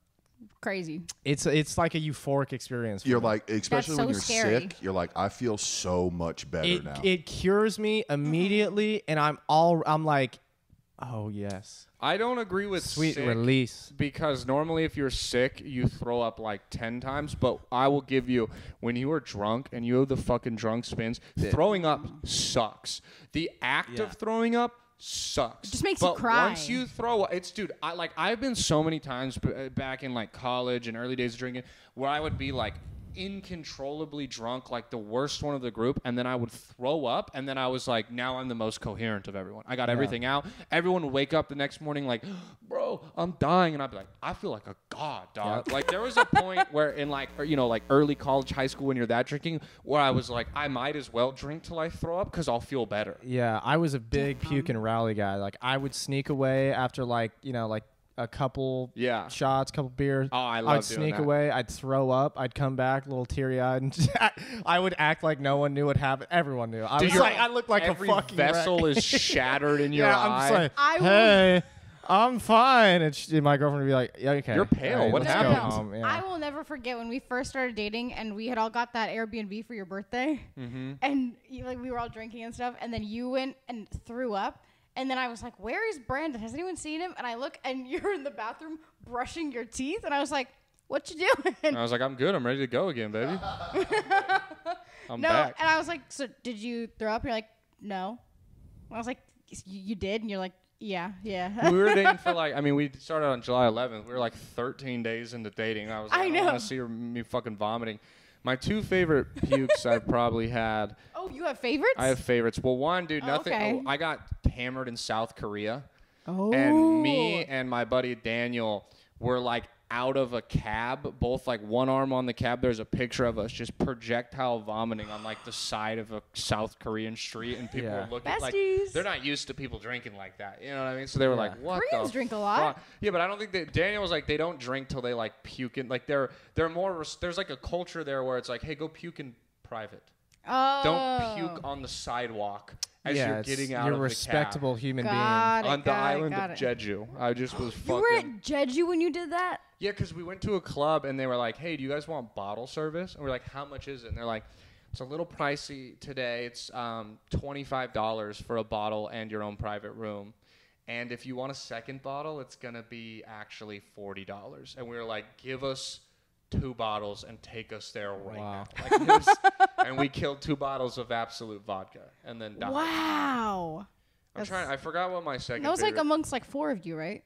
Crazy. It's like a euphoric experience. For You're me. like, especially so when you're scary. sick, you're like, I feel so much better now. it cures me immediately, and I'm like, oh yes, I don't agree with sweet sick release. because normally if you're sick, you throw up like 10 times. But I will give you, when you are drunk and you have the fucking drunk spins, throwing up sucks. The act of throwing up sucks. It just makes but you cry. Once you throw up, dude, I've been so many times back in like college and early days of drinking where I would be like incontrollably drunk, like the worst one of the group, and then I would throw up, and then I was like, now I'm the most coherent of everyone. I got everything out. Everyone would wake up the next morning like, bro, I'm dying, and I'd be like, I feel like a god, dog. Yep. Like there was a point where in like, like early college, high school, when you're that drinking, where I was like, I might as well drink till I throw up because I'll feel better. Yeah, I was a big puke and rally guy. Like I would sneak away after like a couple shots, couple beers. Oh, I love I'd doing sneak that. away. I'd throw up. I'd come back a little teary eyed, and I would act like no one knew what happened. Everyone knew. I Dude, was like, I looked like every a fucking vessel wreck. is shattered in your yeah, eye. I'm just like, I will- hey, I'm fine. And my girlfriend would be like, yeah, okay. You're pale. all right, What let's happened? Go home. Yeah. I will never forget when we first started dating and we had all got that Airbnb for your birthday. And we were all drinking and stuff. And then you went and threw up. And then I was like, where is Brandon? Has anyone seen him? And I look and you're in the bathroom brushing your teeth. And I was like, what you doing? And I was like, I'm good. I'm ready to go again, baby. I'm No. back. And I was like, so did you throw up? You're like, no. I was like, you did? And you're like, yeah. We were dating for we started on July 11th. We were like 13 days into dating. I was like, I I know. want to see me fucking vomiting. My two favorite pukes I've probably had. Oh, you have favorites? I have favorites. Well, one, dude, Oh, nothing. okay. I got hammered in South Korea. Oh. And me and my buddy Daniel were like out of a cab, both like one arm on the cab. There's a picture of us just projectile vomiting on like the side of a South Korean street, and people were looking like Besties. they're not used to people drinking like that. You know what I mean? So they were like, "What Koreans the drink a lot. fuck?" Yeah, but I don't think that Daniel was like they don't drink till they like puke in. Like they're more. There's like a culture there where it's like, "Hey, go puke in private. Oh. Don't puke on the sidewalk." As you're it's- getting out you're of a the respectable human Got being. it, on the got it, island got of it. Jeju. I just was You were fucking. at Jeju when you did that? Yeah, because we went to a club and they were like, "Hey, do you guys want bottle service?" And we're like, "How much is it?" And they're like, "It's a little pricey today. It's $25 for a bottle and your own private room. And if you want a second bottle, it's gonna be actually $40." And we were like, "Give us 2 bottles and take us there right Wow. now." Like, it was, and we killed 2 bottles of Absolute vodka and then died. Wow. I forgot what my second. That was like favorite- amongst like 4 of you, right?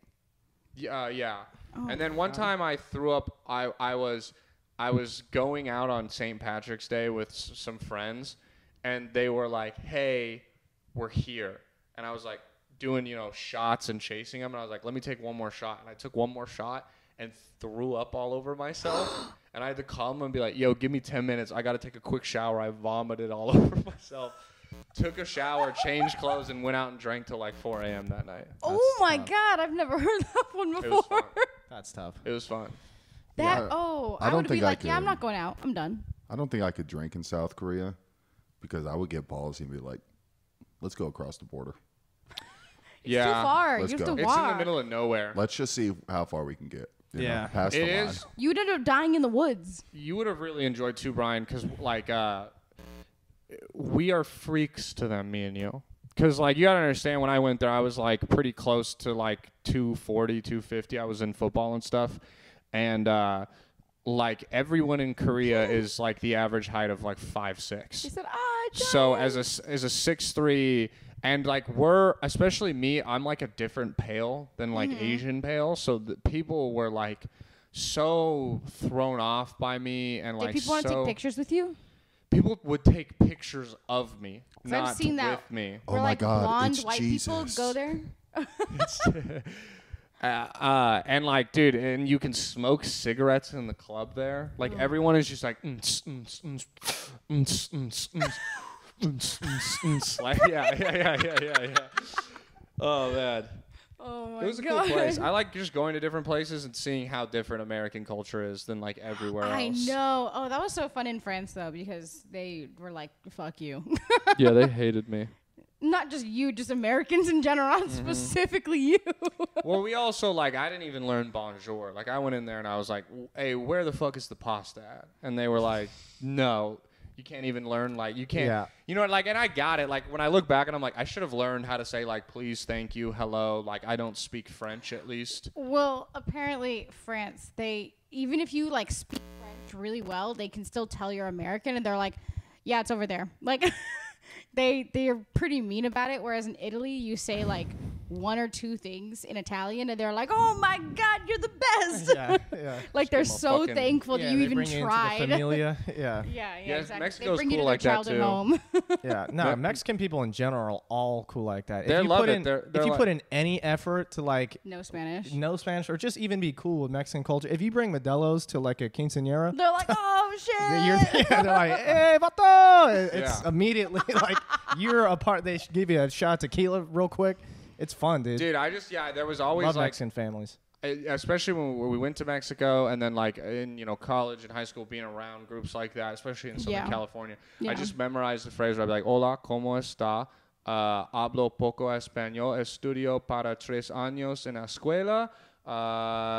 Yeah. Oh And then one time I threw up. I was going out on St. Patrick's Day with some friends, and they were like, "Hey, we're here," and I was like doing shots and chasing them, and I was like, "Let me take one more shot," and I took one more shot and threw up all over myself, and I had to call them and be like, "Yo, give me 10 minutes. I got to take a quick shower." I vomited all over myself. Took a shower, changed clothes, and went out and drank till like 4 a.m. that night. Oh my tough. God, I've never heard that one It was before. fun. That's tough. It was fun. That Yeah, I I don't would be think I like, yeah, I'm could. not going out. I'm done. I don't think I could drink in South Korea because I would get ballsy and be like, let's go across the border. It's too far. Let's You have go. to It's walk. in the middle of nowhere. Let's just see how far we can get. You Yeah. know, past It the line. is. You would end up dying in the woods. You would have really enjoyed too, Brian, because we are freaks to them, me and you. Because you gotta understand, when I went there, I was like pretty close to like 240, 250. I was in football and stuff, and everyone in Korea is like the average height of like 5'6". He said, So as a 6'3", and especially me, I'm like a different pale than like Asian pale. So the people were like so thrown off by me and Did like people want to so take pictures with you? people would take pictures of me, 'Cause I've not seen with that. me. Oh Where my like God, blonde it's white people Jesus. go there. And like, dude, and you can smoke cigarettes in the club there. Like, everyone is just like, like, yeah. Oh man, Oh my it was a cool place. I like just going to different places and seeing how different American culture is than like everywhere else. I know. Oh, that was so fun in France though, because they were like, "Fuck you." Yeah, they hated me. Not just you, just Americans in general, not specifically you. Well, we also like I didn't even learn bonjour. Like I went in there and I was like, "Hey, where the fuck is the pasta at?" And they were like, "No, you can't even learn. Like you can't. Yeah. You know, like." And I got it. Like when I look back and I'm like, I should have learned how to say like, "Please, thank you, hello." Like I don't speak French at least. Well, apparently France, they even if you like speak French really well, they can still tell you're American, and they're like, "Yeah, it's over there." Like they're pretty mean about it. Whereas in Italy, you say like one or two things in Italian, and they're like, "Oh my God, you're the best!" Yeah. Like they're Just give 'em a so fucking- thankful that you they even bring you tried. into the familia. Yeah. Yeah, Yeah, exactly. Mexico's they bring you cool to their like that, childhood too. home. Yeah, no, Yeah. Mexican people in general are all cool like that. They If you love put it. in, They're if you like- put in any effort to like No Spanish. know Spanish or just even be cool with Mexican culture, if you bring Modelo's to like a quinceañera, They're like, "Oh shit!" they're like, "Hey, vato!" It's Yeah. immediately like you're a part. They should give you a shot of tequila real quick. It's fun, dude. Dude, there was always Love like Mexican families. especially when we went to Mexico and then like in college and high school being around groups like that, especially in Southern Yeah. California. Yeah. I just memorized the phrase where I'd be like, "Hola, ¿cómo está? Hablo poco español, estudio para 3 años en la escuela.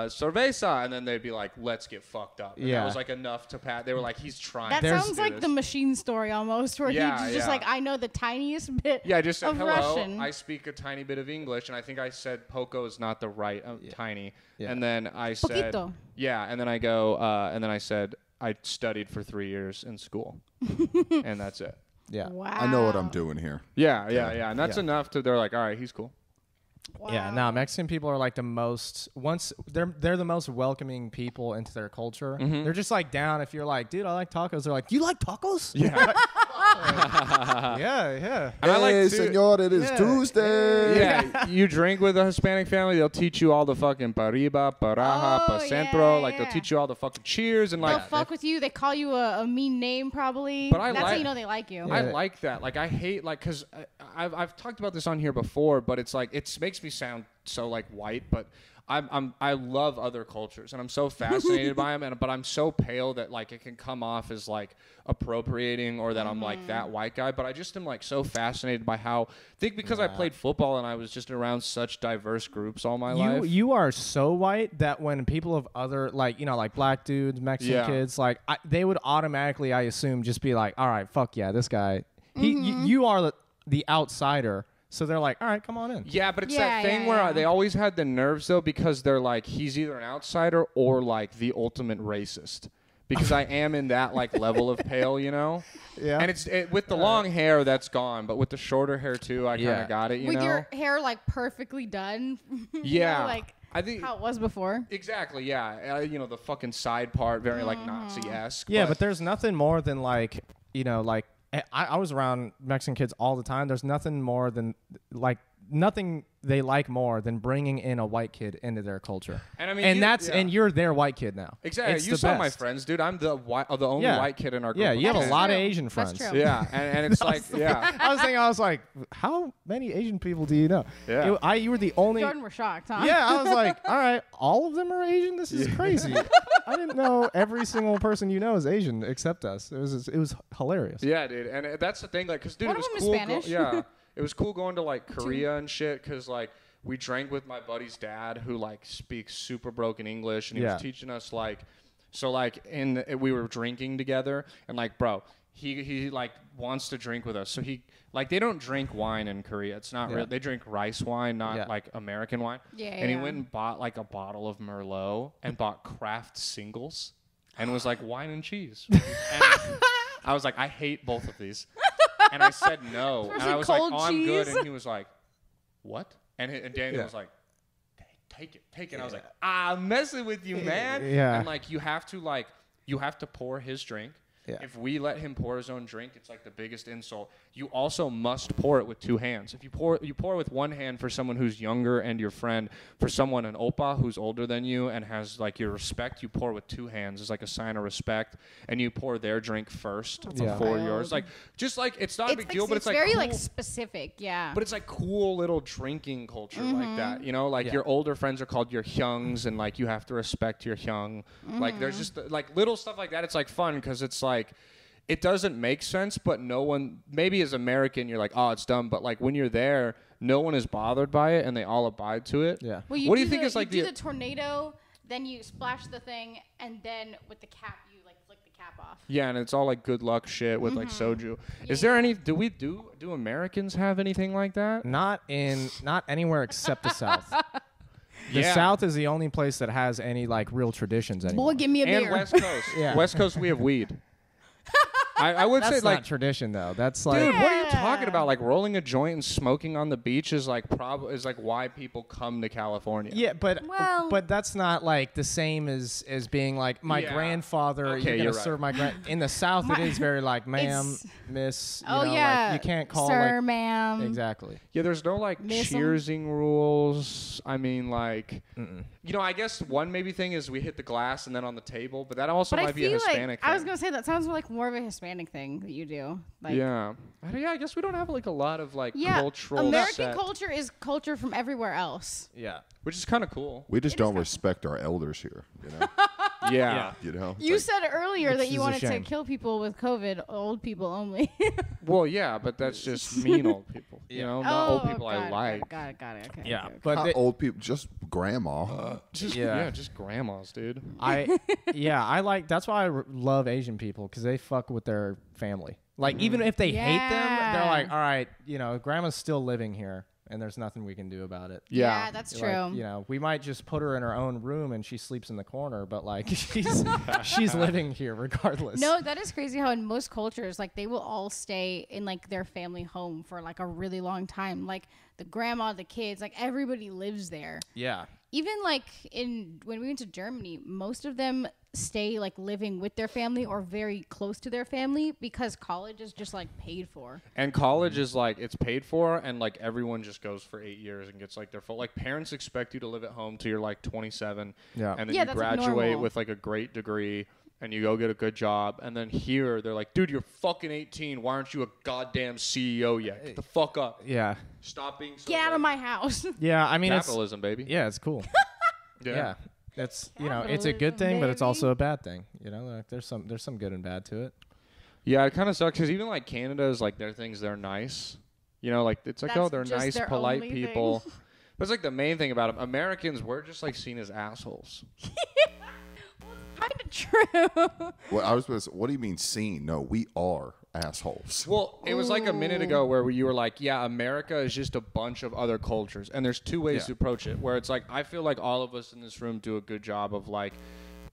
Cerveza," and then they'd be like, "Let's get fucked up." And Yeah. that was like enough to pat. They were like, "He's trying." That to There's- sounds do like this." the Machine story almost, where Yeah, he's just yeah. like, "I know the tiniest bit Yeah, I just said of hello. Russian." I speak a tiny bit of English, and I think I said "poco" is not the right tiny. Yeah. And then I said, Poquito. yeah, and then I go, and then I said I studied for 3 years in school, and that's it. Yeah. Wow. I know what I'm doing here. Yeah, and that's Yeah. enough to. They're like, all right, he's cool. Yeah, no, Mexican people are like the most they're the most welcoming people into their culture. They're just like down if you're like, "Dude, I like tacos." They're like, "You like tacos?" Yeah, yeah. and I like Hey, to- senor, it is Yeah. Tuesday. Yeah, you drink with a Hispanic family, they'll teach you all the fucking pariba, paraja, Oh, pa centro. yeah, Like yeah. they'll teach you all the fucking cheers and They'll like. fuck with you. They call you a mean name, probably. But I That's how like- you know they like you. Yeah. I like that. Like I hate like because I've talked about this on here before, but it's like it makes me sound so like white, but I love other cultures and I'm so fascinated by them, but I'm so pale that like it can come off as like appropriating or that I'm like that white guy. But I just am like so fascinated by how because I played football and I was just around such diverse groups all my life. You are so white that when people of other like like black dudes, Mexican Yeah. kids, like they would automatically, I assume, just be like, "All right, fuck yeah, this guy." You are the outsider, so they're like, "All right, come on in." Yeah, but it's Yeah, that thing yeah, where yeah. they always had the nerves though because they're like he's either an outsider or like the ultimate racist. Because I am in that like level of pale, Yeah. And with the long hair that's gone, but with the shorter hair too, I kind of Yeah. got it. You With know? your hair like perfectly done. you Yeah. know, like I think how it was before. exactly. Yeah, the fucking side part, very like Nazi-esque. Yeah, but there's nothing more than like like I was around Mexican kids all the time. There's nothing more than like nothing they like more than bringing in a white kid into their culture. And I mean, and you're their white kid now. exactly. It's You the saw my best. friends, dude. I'm the only Yeah. white kid in our group. Yeah, of you have a kids. lot of true. Asian That's friends. true. Yeah, and it's like yeah. I was like, how many Asian people do you know? Yeah. You were the only. Jordan, we're shocked, huh? Yeah, I was like, all right, all of them are Asian. This is crazy. I didn't know every single person you know is Asian except us. It was hilarious. Yeah, dude, and that's the thing, like, cause dude, One it was of them is cool. Spanish. Yeah, it was cool going to like Korea and shit, cause like we drank with my buddy's dad, who like speaks super broken English, and he Yeah. was teaching us like, so like we were drinking together, and like, bro, he like wants to drink with us, so he like they don't drink wine in Korea. It's not Yeah. real. They drink rice wine, not Yeah. like American wine. Yeah, And he yeah. went and bought like a bottle of Merlot and bought craft singles, and was like wine and cheese. And I was like, I hate both of these. And I said no. And Especially I was like, cold oh, I'm good. cheese. And he was like, what? And Daniel Yeah. was like, take it. And I was like, I'm messing with you, man. Yeah. And like you have to pour his drink. Yeah. If we let him pour his own drink, it's like the biggest insult. You also must pour it with two hands. If you pour with one hand for someone who's younger and your friend. For someone, an oppa who's older than you and has like your respect, you pour with two hands as like a sign of respect. And you pour their drink first before yours. Like just like it's not a big deal, but it's like very cool. like specific, yeah. But it's like cool little drinking culture like that, you know. Like your older friends are called your hyungs, and like you have to respect your hyung. Like there's just like little stuff like that. It's like fun because it's like it doesn't make sense, but no one. Maybe as American, you're like, oh, it's dumb. But like when you're there, no one is bothered by it, and they all abide to it. Yeah. Well, what do you think is like you do the tornado, then you splash the thing, and then with the cap, you like flick the cap off. Yeah, and it's all like good luck shit with like soju. Is there any? Do Americans have anything like that? Not anywhere except the South. The Yeah. South is the only place that has any like real traditions anymore. Boy, give me a And beer. West Coast. Yeah. West Coast, we have weed. I would That's say like not tradition though. That's like dude, what are you Yeah. talking about? Like rolling a joint and smoking on the beach is like is like why people come to California. yeah, but Well- that's not like the same as being like my Yeah. grandfather. Okay, you're gonna you're right. serve my grand. In the South, it is very like ma'am, It's- miss. You Oh know, yeah, like, you can't call sir, like ma'am. exactly. Yeah, there's no like Miss 'em? cheersing rules. I mean, like, you know, I guess one maybe thing is we hit the glass and then on the table, but that also But I might be a feel Hispanic like I was thing. gonna say that sounds like more of a Hispanic thing that you do. Like, Yeah, I guess we don't have like a lot of like yeah. cultural American set, culture is culture from everywhere else. Yeah. which is kind of cool. We just don't respect our elders here. You know. Yeah. You know. It's You like- said earlier Which that is you a wanted to shame. kill people with COVID, old people only. Well, yeah, but that's just mean old people. You know, not old people I got like. It, got it. Okay. Yeah, okay. but not they- old people, just grandma. Just Yeah. just grandmas, dude. I like that's why I love Asian people because they fuck with their family. Like even if they hate them, they're Yeah. like, all right, you know, grandma's still living here, and there's nothing we can do about it. Yeah, that's true. Like, you know, we might just put her in her own room and she sleeps in the corner, but like she's living here regardless. No, that is crazy how in most cultures, like they will all stay in like their family home for like a really long time. Like the grandma, the kids, like everybody lives there. Yeah. Even like when we went to Germany, most of them stay like living with their family or very close to their family because college is just like paid for. And college is like it's paid for, and like everyone just goes for 8 years and gets like their full. Like parents expect you to live at home till you're like 27, Yeah. and then Yeah, you that's, like, graduate normal. with like a great degree, and you go get a good job, and then here they're like, dude, you're fucking 18. Why aren't you a goddamn CEO yet? Get the fuck up. Yeah. Stop being so. Get out of my house. Yeah. I mean, capitalism, baby. yeah, it's cool. Yeah. It's it's a Capitalism, good thing, but it's baby. also a bad thing. You know, like there's some good and bad to it. Yeah, it kind of sucks because even like Canada is like their things, they're nice. You know, like it's like, That's oh, they're just nice, their polite only people. thing. But it's like the main thing about them. Americans, we're just like seen as assholes. Kind of true. Well, I was going to say, what do you mean seen? No, we are assholes. Well, it was like a minute ago where you were like, yeah, America is just a bunch of other cultures. And there's two ways Yeah. to approach it, where it's like, I feel like all of us in this room do a good job of like,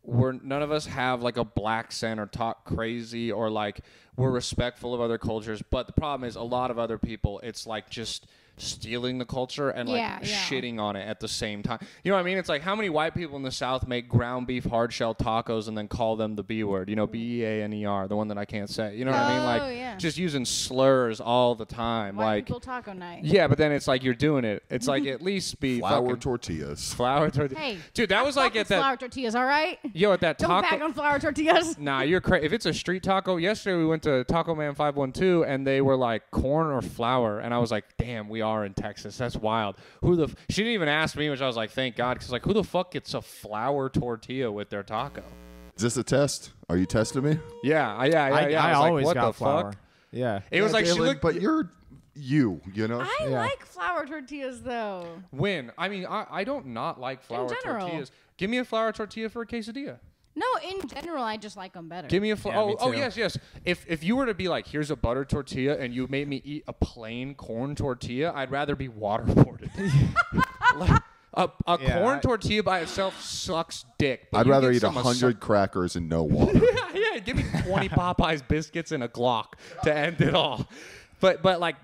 none of us have like a black accent or talk crazy or like we're respectful of other cultures. But the problem is a lot of other people, it's like just stealing the culture and like Yeah, yeah. shitting on it at the same time. You know what I mean? It's like how many white people in the South make ground beef hard shell tacos and then call them the B word, you know, Beaner, the one that I can't say. You know what I mean? Oh, Like yeah. just using slurs all the time. White like people taco night. yeah, but then it's like you're doing it. It's like at least be Flour fucking tortillas. flour tortilla. Hey, Dude, that was like Fuck at with that flour tortillas, all right? yo at that Don't taco. bag on flour tortillas. Nah, you're crazy. If it's a street taco, yesterday we went to Taco Man 512 and they were like corn or flour, and I was like, damn, we are in Texas. That's wild. She didn't even ask me, which I was like, thank God, because like, who the fuck gets a flour tortilla with their taco? Is this a test? Are you testing me? Yeah. I was like, always what got the flour. fuck? Yeah. It was like she Dylan, looked. but you're you know. I Yeah. like flour tortillas though. When I mean, I don't not like flour general. tortillas. Give me a flour tortilla for a quesadilla. No, in general, I just like them better. Give me a Yeah, me oh too. yes. If you were to be like, here's a butter tortilla, and you made me eat a plain corn tortilla, I'd rather be waterboarded. Like, a Yeah, corn I- tortilla by itself sucks dick. but I'd you rather get eat some 100 crackers and no water. yeah, give me 20 Popeyes biscuits and a Glock to end it all. But like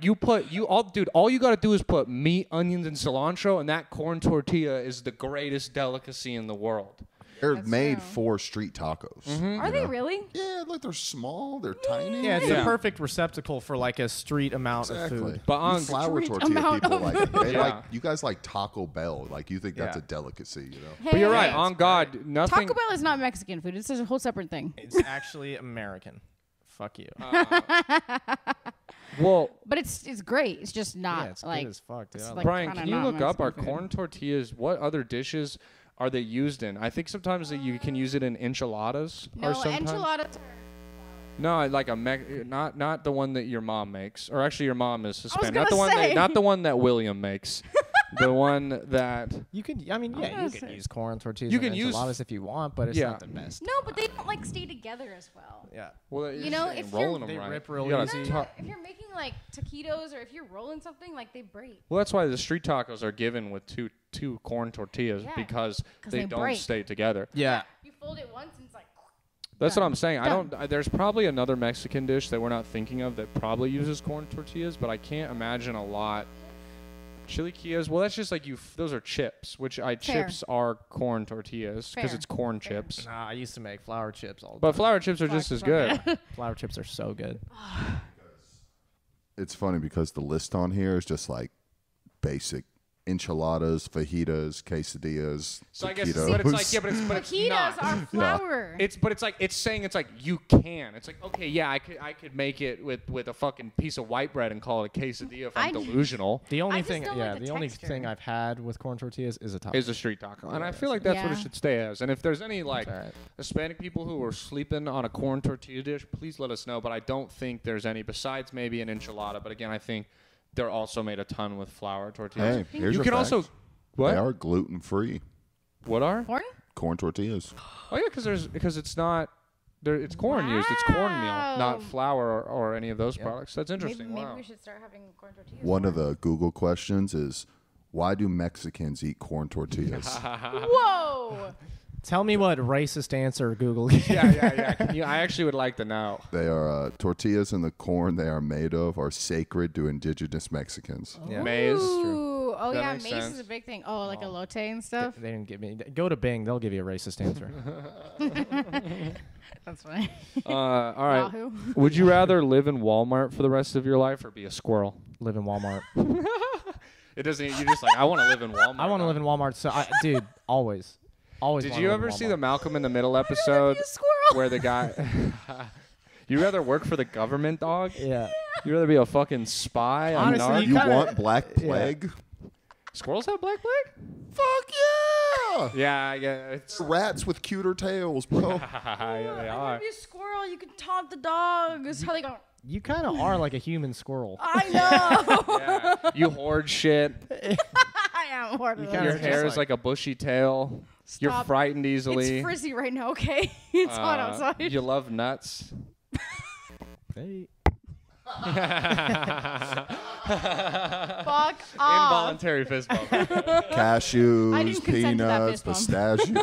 all you gotta do is put meat, onions, and cilantro, and that corn tortilla is the greatest delicacy in the world. They're That's made true. for street tacos. Are they really? Yeah, look, they're small, they're tiny. Yeah, it's Yeah. the perfect receptacle for like a street amount of Exactly. food. But on flour Street tortilla amount people of like they Yeah. like you guys like Taco Bell. Like you think that's Yeah. a delicacy, you know? But you're right. Hey, On God, nothing. Taco Bell is not Mexican food. It's a whole separate thing. It's actually American. Fuck you. Well, But it's great. It's just not yeah, it's like good as fuck, dude. it's I like Brian, kinda can you not look up our Mexican food. corn tortillas? What other dishes are they used in? I think sometimes that you can use it in enchiladas. No, or sometimes. enchiladas. No, like not the one that your mom makes, or actually your mom is Hispanic. Not the gonna one say. not the one that William makes. The one that You can, I mean, yeah, gonna you can say- use corn tortillas You and can use- enchiladas if you want, but it's Yeah. not the best. No, but they don't like stay together as well. Yeah. well, You know, if you're- rolling them They right. rip real You gotta easy. ta- If you're making like taquitos or if you're rolling something, like they break. well, that's why the street tacos are given with two corn tortillas Yeah, because 'cause they they don't break. stay together. Yeah. You fold it once and it's like. That's Done. what I'm saying. Done. There's probably another Mexican dish that we're not thinking of that probably uses corn tortillas, but I can't imagine a lot. Chiliquillas, well, that's just like those are chips, which Fair. chips are corn tortillas because Fair. it's corn Fair. chips. Nah, I used to make flour chips all the But time. flour chips are just as good. Flour chips are so good. It's funny because the list on here is just like basic enchiladas, fajitas, quesadillas, So I guess, taquitos. but it's like, yeah, but it's Fajitas not. are flour. It's saying it's like you can. It's like, okay, yeah, I could make it with a fucking piece of white bread and call it a quesadilla if I'm I- delusional. The only just thing, don't yeah, like the the only texture. thing I've had with corn tortillas is a taco. Is a street taco, and I feel like that's what it Yeah. should stay as. And if there's any like All right. Hispanic people who are sleeping on a corn tortilla dish, please let us know. But I don't think there's any besides maybe an enchilada. But again, I think they're also made a ton with flour tortillas. Hey, here's you a can fact. also what? They are gluten free. What are? Corn? Corn tortillas. Oh yeah, because it's not. It's corn used. It's cornmeal, Wow. not flour or any of those products. That's Maybe, interesting. maybe Wow. we should start having corn tortillas. One of the Google questions is why do Mexicans eat corn tortillas? Whoa! Tell me what racist answer Google. yeah. I actually would like to know. They are tortillas and the corn they are made of are sacred to indigenous Mexicans. Yeah. Maize. Ooh, oh That yeah, makes maize sense. is a big thing. Oh, like elote and stuff. They didn't give me. Go to Bing. They'll give you a racist answer. That's funny. All right. Wahoo. Would you rather live in Walmart for the rest of your life or be a squirrel? Live in Walmart. It doesn't. You're just like I want to live in Walmart. I want to live in Walmart. So, dude, always. Always. Did wanna you live in ever see the Walmart. Malcolm in the Middle episode Be a squirrel. where the guy? You rather work for the government, dog? Yeah. You rather be a fucking spy? on Honestly, narc? You kinda- want Black Plague? Squirrels have black plague? Fuck yeah! Yeah. It's Rats with cuter tails, bro. yeah, they I are. want to be a squirrel. You can taunt the dogs. How they go? You kind of are like a human squirrel. I know. Yeah. You hoard shit. I am one of You those. kinda Your just hair is like a bushy tail. You're Stop. frightened easily. It's frizzy right now. Okay, it's hot outside. You love nuts. Hey. Fuck off. Involuntary fist bump. I Cashews, didn't consent to that peanuts, fist bump. pistachio.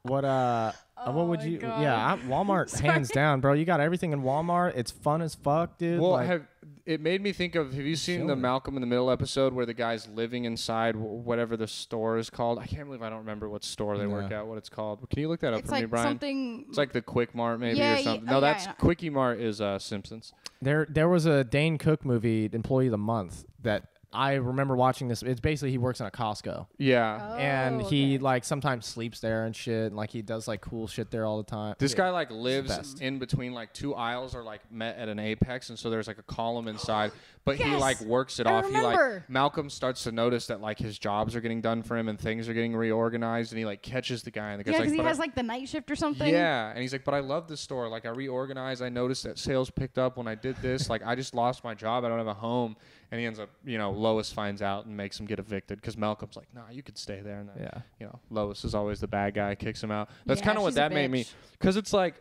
What would my you? God. Yeah, Walmart, hands down, bro. You got everything in Walmart. It's fun as fuck, dude. Well, like, it made me think of. Have you seen the Chilling. Malcolm in the Middle episode where the guy's living inside whatever the store is called? I can't believe I don't remember what store they work No. at. What it's called? Can you look that up It's for me, like Brian? something. It's like the Quick Mart maybe Yeah, or yeah, something. oh, No, yeah, that's I know. Quickie Mart is Simpsons. there was a Dane Cook movie, Employee of the Month, that I remember watching this. It's basically he works in a Costco. Yeah. Oh, And he okay. like sometimes sleeps there and shit, and like he does like cool shit there all the time. This Yeah. guy like lives best. in between like two aisles or like met at an apex, and so there's like a column inside. But he Yes! like works it I off. He remember. like Malcolm starts to notice that like his jobs are getting done for him and things are getting reorganized, and he like catches the guy and the guy's Yeah, like, because he "But I- has like the night shift or something. yeah, and he's like, but I love the store. Like I reorganized. I noticed that sales picked up when I did this. Like I just lost my job. I don't have a home. And he ends up, Lois finds out and makes him get evicted because Malcolm's like, nah, you could stay there. And then, Yeah. Lois is always the bad guy, kicks him out. That's Yeah, kind of what she's a that made me. bitch. Because it's like,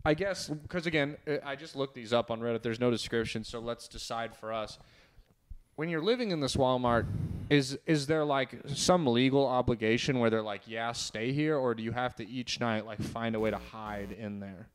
I guess, because again, I just looked these up on Reddit. There's no description, so let's decide for us. When you're living in this Walmart, is there like some legal obligation where they're like, yeah, stay here, or do you have to each night like find a way to hide in there?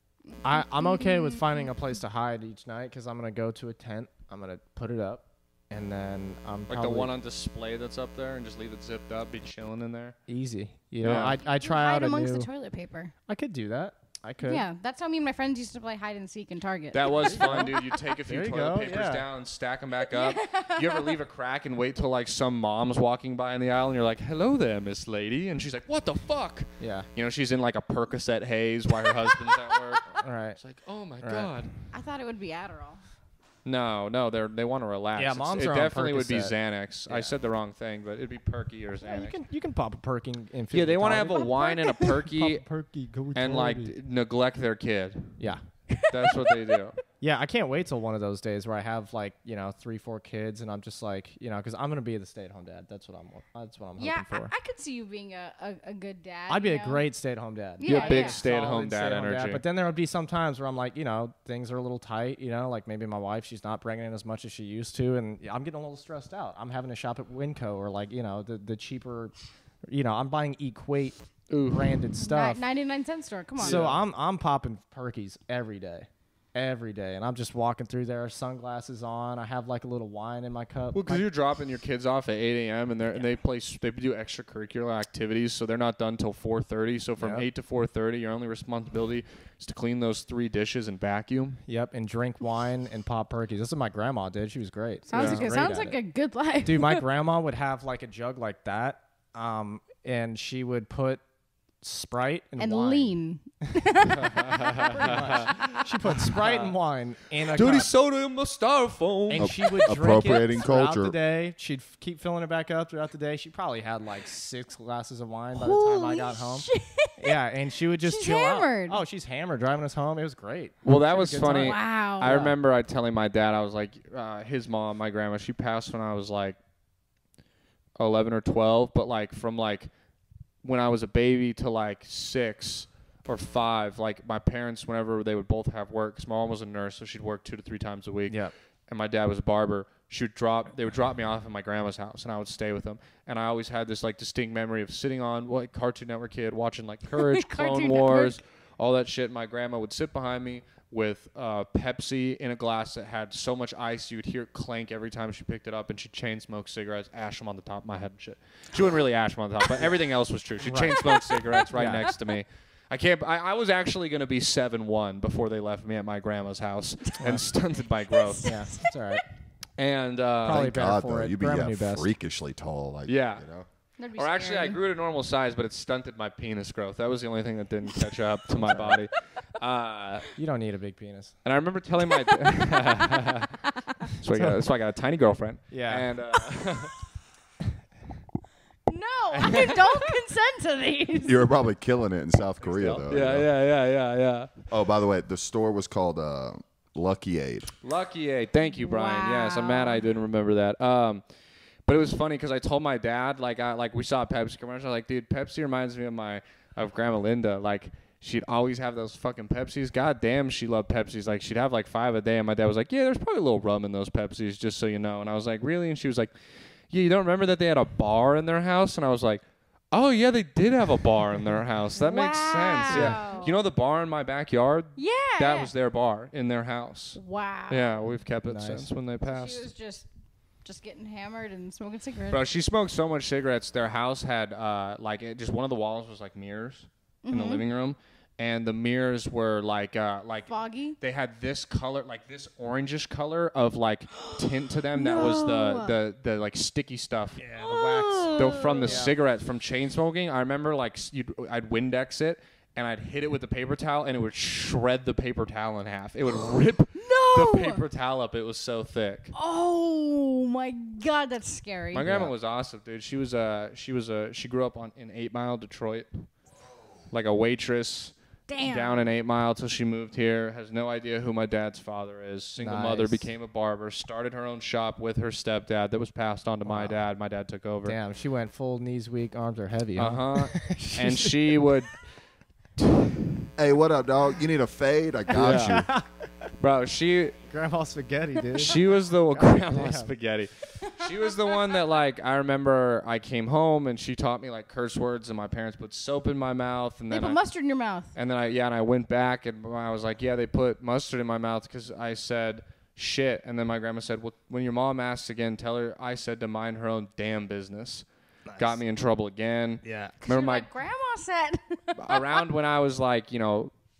I'm okay with finding a place to hide each night because I'm gonna go to a tent. I'm gonna put it up, and then I'm Like probably the one on display that's up there, and just leave it zipped up, be chilling in there. easy. You know, Yeah. I try Hide out a amongst new. the toilet paper. I could do that. I could. Yeah, that's how me and my friends used to play hide and seek in Target. That was fun, dude. You take a few There you toilet go, papers yeah. down, stack them back up. You ever leave a crack and wait till like some mom's walking by in the aisle, and you're like, "Hello there, Miss Lady," and she's like, "What the fuck?" Yeah. You know, she's in like a Percocet haze while her husband's at work. All right. It's like, oh my Right. god. I thought it would be Adderall. No, they want to relax. Yeah, It's- moms it are on definitely would be Percocet. Xanax. I Yeah. said the wrong thing, but it'd be Perky or Yeah, Xanax. you can pop a perky in. Yeah, they want to have a Target. wine and a Perky perky. Go and like neglect their kid. Yeah. That's what they do. Yeah, I can't wait till one of those days where I have like 3-4 kids, and I'm just like because I'm gonna be the stay-at-home dad. That's what I'm Yeah, hoping for. I could see you being a good dad. I'd be you a know? great stay-at-home dad. You have Yeah, big yeah. stay-at-home Solid dad stay-at-home energy. But then there would be some times where I'm like, things are a little tight. Like maybe my wife, she's not bringing in as much as she used to, and I'm getting a little stressed out. I'm having to shop at Winco or the cheaper. I'm buying Equate branded stuff. 99 cent store. Come on. So I'm popping Perkies every day, and I'm just walking through there, sunglasses on. I have like a little wine in my cup. Well, because you're dropping your kids off at 8 a.m. and they do extracurricular activities, so they're not done till 4:30. So from Yep. 8 to 4:30, your only responsibility is to clean those 3 dishes and vacuum. Yep, and drink wine and pop Perkies. This is what my grandma did. She was great. sounds She was like, great sounds at like it. a good life. Dude, my grandma would have like a jug like that, and she would put Sprite and wine. lean. She put Sprite and wine in a Dirty cup, soda in my styrofoam. and she would drink Appropriating it throughout culture. the day. She'd keep filling it back up throughout the day. She probably had like 6 glasses of wine by the time I Holy got home. shit. Yeah, and she would just She's chill hammered. out. Oh, she's hammered, driving us home. It was great. Well, that She had a was good funny. time. Wow. I remember I telling my dad, I was like, his mom, my grandma, she passed when I was like 11 or 12, but like from like when I was a baby to like 6 or 5, like my parents, whenever they would both have work, 'cause my mom was a nurse, so she'd work 2 to 3 times a week. Yeah. And my dad was a barber. They would drop me off at my grandma's house, and I would stay with them. And I always had this like distinct memory of sitting on like Cartoon Network kid, watching like Courage, Clone Cartoon Wars, all that shit. My grandma would sit behind me with Pepsi in a glass that had so much ice you would hear it clank every time she picked it up, and she'd chain smoke cigarettes, ash them on the top of my head and shit. She wouldn't really ash them on the top, but everything else was true. She'd chain smoke cigarettes right Yeah. next to me. I was actually going to be 7'1" before they left me at my grandma's house and stunted my growth. Yeah, it's all right. And Probably Thank better God, for though. it. You'd be Grandma knew best. freakishly tall. Like, Yeah. That'd be or actually, I scary. grew to normal size, but it stunted my penis growth. That was the only thing that didn't catch up to my body. You don't need a big penis. And I remember telling my that's why I got a tiny girlfriend. Yeah. And No, I don't consent to these. You were probably killing it in South Korea, though. you know? yeah. Oh, by the way, the store was called Lucky Aid. Lucky A. Thank you, Brian. Yes, I'm mad Wow. I didn't remember that. But it was funny because I told my dad, like we saw a Pepsi commercial. I was like, dude, Pepsi reminds me of Grandma Linda. Like, she'd always have those fucking Pepsis. God damn, she loved Pepsis. Like, she'd have like 5 a day. And my dad was like, yeah, there's probably a little rum in those Pepsis, just so you know. And I was like, really? And she was like, yeah, you don't remember that they had a bar in their house? And I was like, oh, yeah, they did have a bar in their house. That makes sense. Yeah. Wow. You know the bar in my backyard? Yeah. That yeah. was their bar in their house. Wow. Yeah, we've kept it Nice. since when they She passed. was just getting hammered and smoking cigarettes. Bro, she smoked so much cigarettes. Their house had just one of the walls was like mirrors in the living room, and the mirrors were like Foggy. they had this color, like this orangish color of like tint to them. That was the like sticky stuff. Yeah, the wax. Though from the Yeah. cigarette from chain smoking, I remember like I'd Windex it and I'd hit it with the paper towel and it would shred the paper towel in half. It would rip the paper towel up. It was so thick. Oh my God, that's scary. My grandma was awesome, dude. She grew up in 8 Mile, Detroit, like a waitress. Damn. Down in 8 Mile till she moved here. Has no idea who my dad's father is. Single mother, Nice. became a barber. Started her own shop with her stepdad. That was passed on to my dad. My dad took over. Damn, she went full knees weak, arms are heavy. Uh Huh? huh. And she would, Hey, what up, dog? You need a fade? I got you. bro. She Grandma spaghetti, dude. was the grandma damn. spaghetti. She was the one that, like, I remember I came home and she taught me, like, curse words, and my parents put soap in my mouth. And They then put mustard in your mouth. and then I went back and I was like, yeah, they put mustard in my mouth because I said shit. And then my grandma said, well, when your mom asks again, tell her I said to mind her own damn business. Got me in trouble again. Yeah. Remember My my grandma said. around when I was like,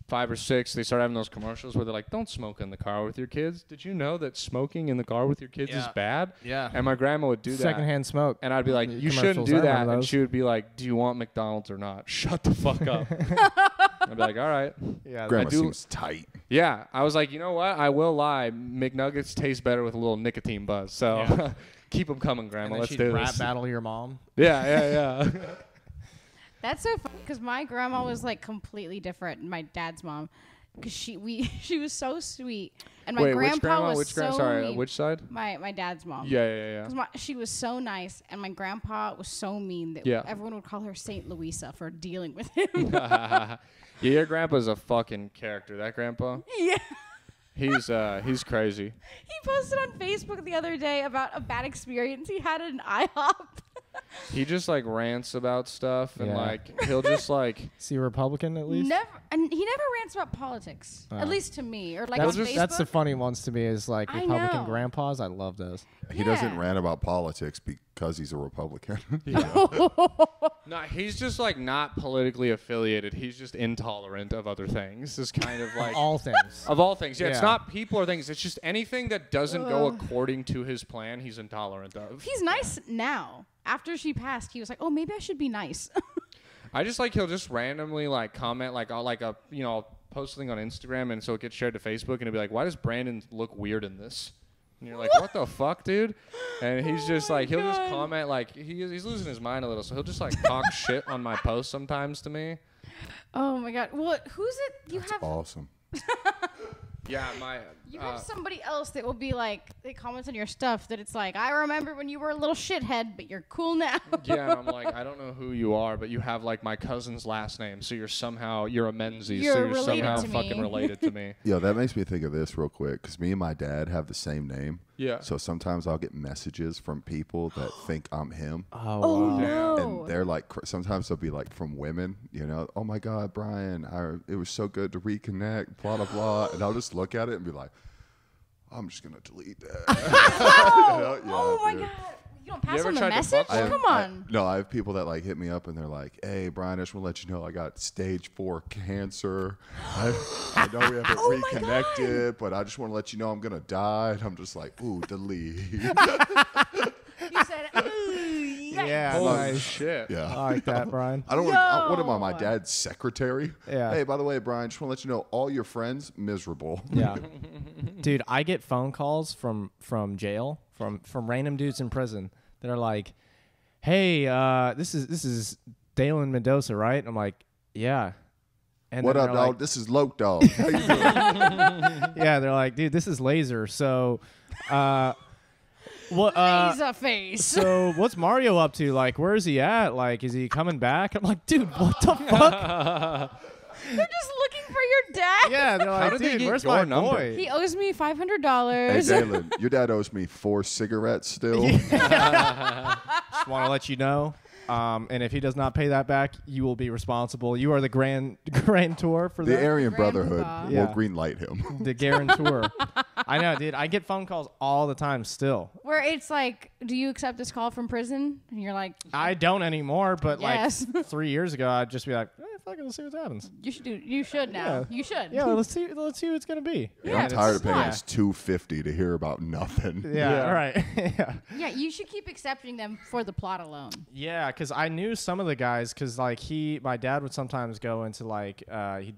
5 or 6, they started having those commercials where they're like, don't smoke in the car with your kids. Did you know that smoking in the car with your kids is Yeah. bad? Yeah. And my grandma would do that. Secondhand smoke. And I'd be like, you shouldn't Commercials, do I that. remember And those. she would be like, do you want McDonald's or not? Shut the fuck up. I'd be like, all right. Yeah. Grandma do- seems tight. Yeah. I was like, you know what? I will lie. McNuggets taste better with a little nicotine buzz. So Yeah. keep them coming, And Grandma. then Let's she'd do rap this. battle your mom. Yeah. That's so funny because my grandma was like completely different. My dad's mom, because she was so sweet, and my Wait, grandpa which grandma? was Which so Sorry, mean. which side? My dad's mom. Yeah. 'Cause she was so nice, and my grandpa was so mean that Yeah. everyone would call her Saint Louisa for dealing with him. Yeah, your grandpa's a fucking character. That grandpa, Yeah. he's crazy. He posted on Facebook the other day about a bad experience he had at an IHOP. He just like rants about stuff and Yeah. like he'll just like Is he a Republican at least? And he never rants about politics, at least to me, or like That's, on Facebook. that's the funny ones to me is like I Republican know. grandpas. I love those. He doesn't Yeah. rant about politics because he's a Republican. no, he's just like not politically affiliated. He's just intolerant of other things. It's kind of like All things. of all things. Yeah, it's Yeah. not people or things. It's just anything that doesn't go according to his plan. He's intolerant of. He's nice now. After she passed, he was like, "Oh, maybe I should be nice." I just like he'll just randomly like comment like I'll like a post something on Instagram and so it gets shared to Facebook and it'll be like, why does Brandon look weird in this? And you're like, what the fuck, dude? And he's just like he'll just comment like he's losing his mind a little, so he'll just like talk shit on my posts sometimes to me. Oh my god. Well, who's it? You have Awesome. Yeah, my you have somebody else that will be like they comment on your stuff that it's like, I remember when you were a little shithead, but you're cool now. yeah, and I'm like, I don't know who you are, but you have like my cousin's last name, so you're a Menzies, You're so you're related somehow to me. fucking related to me. Yo, that makes me think of this real quick because me and my dad have the same name. Yeah. So sometimes I'll get messages from people that think I'm him. Oh wow. no. And they're like, sometimes they'll be like from women, oh my God, Brian, it was so good to reconnect, blah, blah, blah. And I'll just look at it and be like, I'm just going to delete that. Oh my dude. god. You don't pass ever on the tried to message? fuck Come on. I have people that like hit me up and they're like, hey, Brian, I just want to let you know I got stage 4 cancer. I know we haven't Oh my reconnected, but I just want to let you know I'm going to die. And I'm just like, ooh, delete. You said, ooh, yes. Yeah. Holy Nice. shit. Yeah. I like that, Brian. I don't want. What am I, my Yo. dad's secretary? Yeah. Hey, by the way, Brian, just want to let you know all your friends miserable. Yeah. Dude, I get phone calls from jail, from random dudes in prison that are like, "Hey, this is Dalen Mendoza, right?" I'm like, "Yeah." And What then up, they're dog? like- This is Loke Dog. How you doing? Yeah, they're like, "Dude, this is Laser." So, what? Laser face. So what's Mario up to? Like, where is he at? Like, is he coming back? I'm like, dude, what the fuck? They're just looking for your dad. Yeah, they're like, did they dude, get where's your my number? boy? He owes me $500. Hey, Dalen, your dad owes me 4 cigarettes still. Just want to let you know. And if he does not pay that back, you will be responsible. You are the grand tour for The that. Aryan Grand Brotherhood Poobah. Yeah. will green light him. The guarantor. I know, dude. I get phone calls all the time still. Where it's like, do you accept this call from prison? And you're like, I don't anymore, but Yes. like 3 years ago, I'd just be like, fuck it, let's see what happens. you should now. Yeah. You should. Yeah, let's see who it's gonna be. Yeah, I'm tired of paying smart. us $250 to hear about nothing. Yeah, right. Yeah. Yeah, you should keep accepting them for the plot alone. Yeah, because I knew some of the guys, because like my dad would sometimes go into like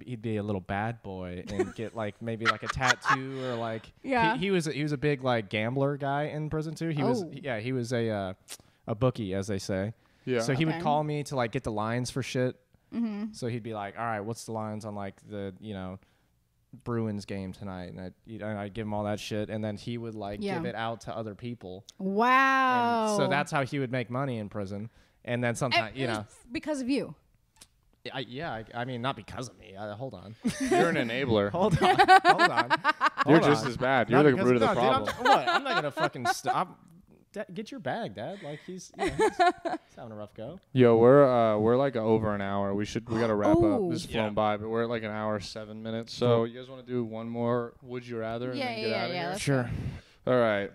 he'd be a little bad boy and get like maybe like a tattoo or like Yeah. he was a big like gambler guy in prison too. He was a bookie, as they say. Yeah. So he would Okay. call me to like get the lines for shit. Mm-hmm. So he'd be like, all right, what's the lines on like the Bruins game tonight, and I'd give him all that shit, and then he would like Yeah. give it out to other people. Wow. And so that's how he would make money in prison. And then sometimes, It was because of you. I mean, not because of me. Hold on. You're an enabler. Hold on. Hold on. You're Hold just on. as bad. You're Not the because- root of the no, dude, problem. I'm not going to fucking stop. get your bag, Dad. Like he's having a rough go. Yo, we're like over an hour. We gotta wrap up. Ooh. This is flown by, but we're at like an hour 7 minutes. So you guys want to do one more? Would you rather? And then get out of here? Let's Sure. go. All right.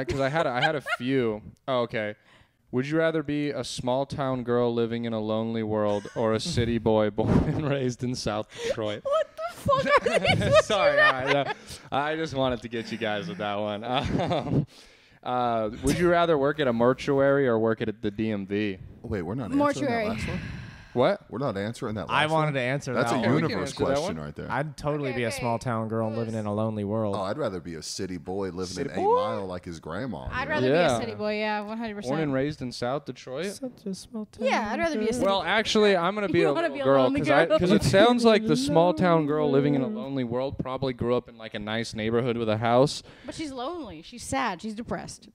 Because I had a few. Oh, okay. Would you rather be a small town girl living in a lonely world or a city boy born and raised in South Detroit? What the fuck are these? Sorry, I just wanted to get you guys with that one. Would you rather work at a mortuary or work at the DMV? Wait, we're not Mortuary. answering that last one? What? We're not answering that last I one? wanted to answer That's that a one. we can universe answer that question one. right there. I'd totally Okay, be a okay. small town girl living in a lonely world. Oh, I'd rather be a city boy living City in 8 boy? Mile like his grandma. I'd you know? rather be Yeah. a city boy. Yeah, 100%. Born and raised in South Detroit? Such a small town. Yeah, I'd rather be a city Well, actually, I'm gonna be You a wanna little be a girl lonely girl? because it sounds like the small town girl living in a lonely world probably grew up in like a nice neighborhood with a house. But she's lonely. She's sad. She's depressed.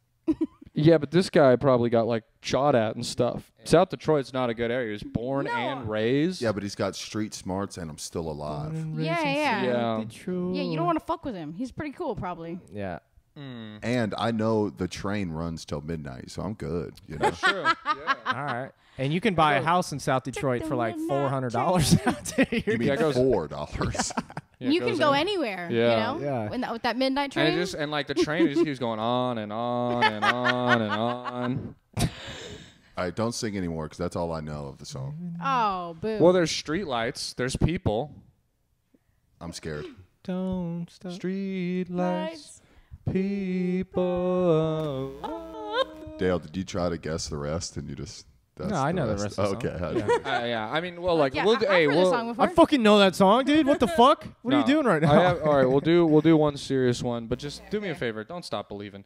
Yeah, but this guy probably got like shot at and stuff. South Detroit's not a good area. He was born No. and raised. Yeah, but he's got street smarts and I'm still alive. Yeah, yeah. Yeah. Yeah, you don't want to fuck with him. He's pretty cool, probably. Yeah. And I know the train runs till midnight, so I'm good. You know? True. Yeah. All right. And you can buy a house in South Detroit for like $400 out there. You mean Yeah, it goes- $4? Yeah, You it can goes go in. anywhere. Yeah. You know? Yeah. With that midnight train. And like the train just keeps going on and on and on and on. All right, don't sing anymore because that's all I know of the song. Oh, boo. Well, there's street lights. There's people. I'm scared. Don't stop. Street lights. People. Dale, did you try to guess the rest and you just... That's No, I know the rest of the Okay. song. Yeah. I mean, well, like yeah, we'll I've do. heard Hey, the we'll. song before. I fucking know that song, dude. What the fuck? What are you No, doing right I now? have, all right, we'll do one serious one, but just do me a favor. Don't stop believing.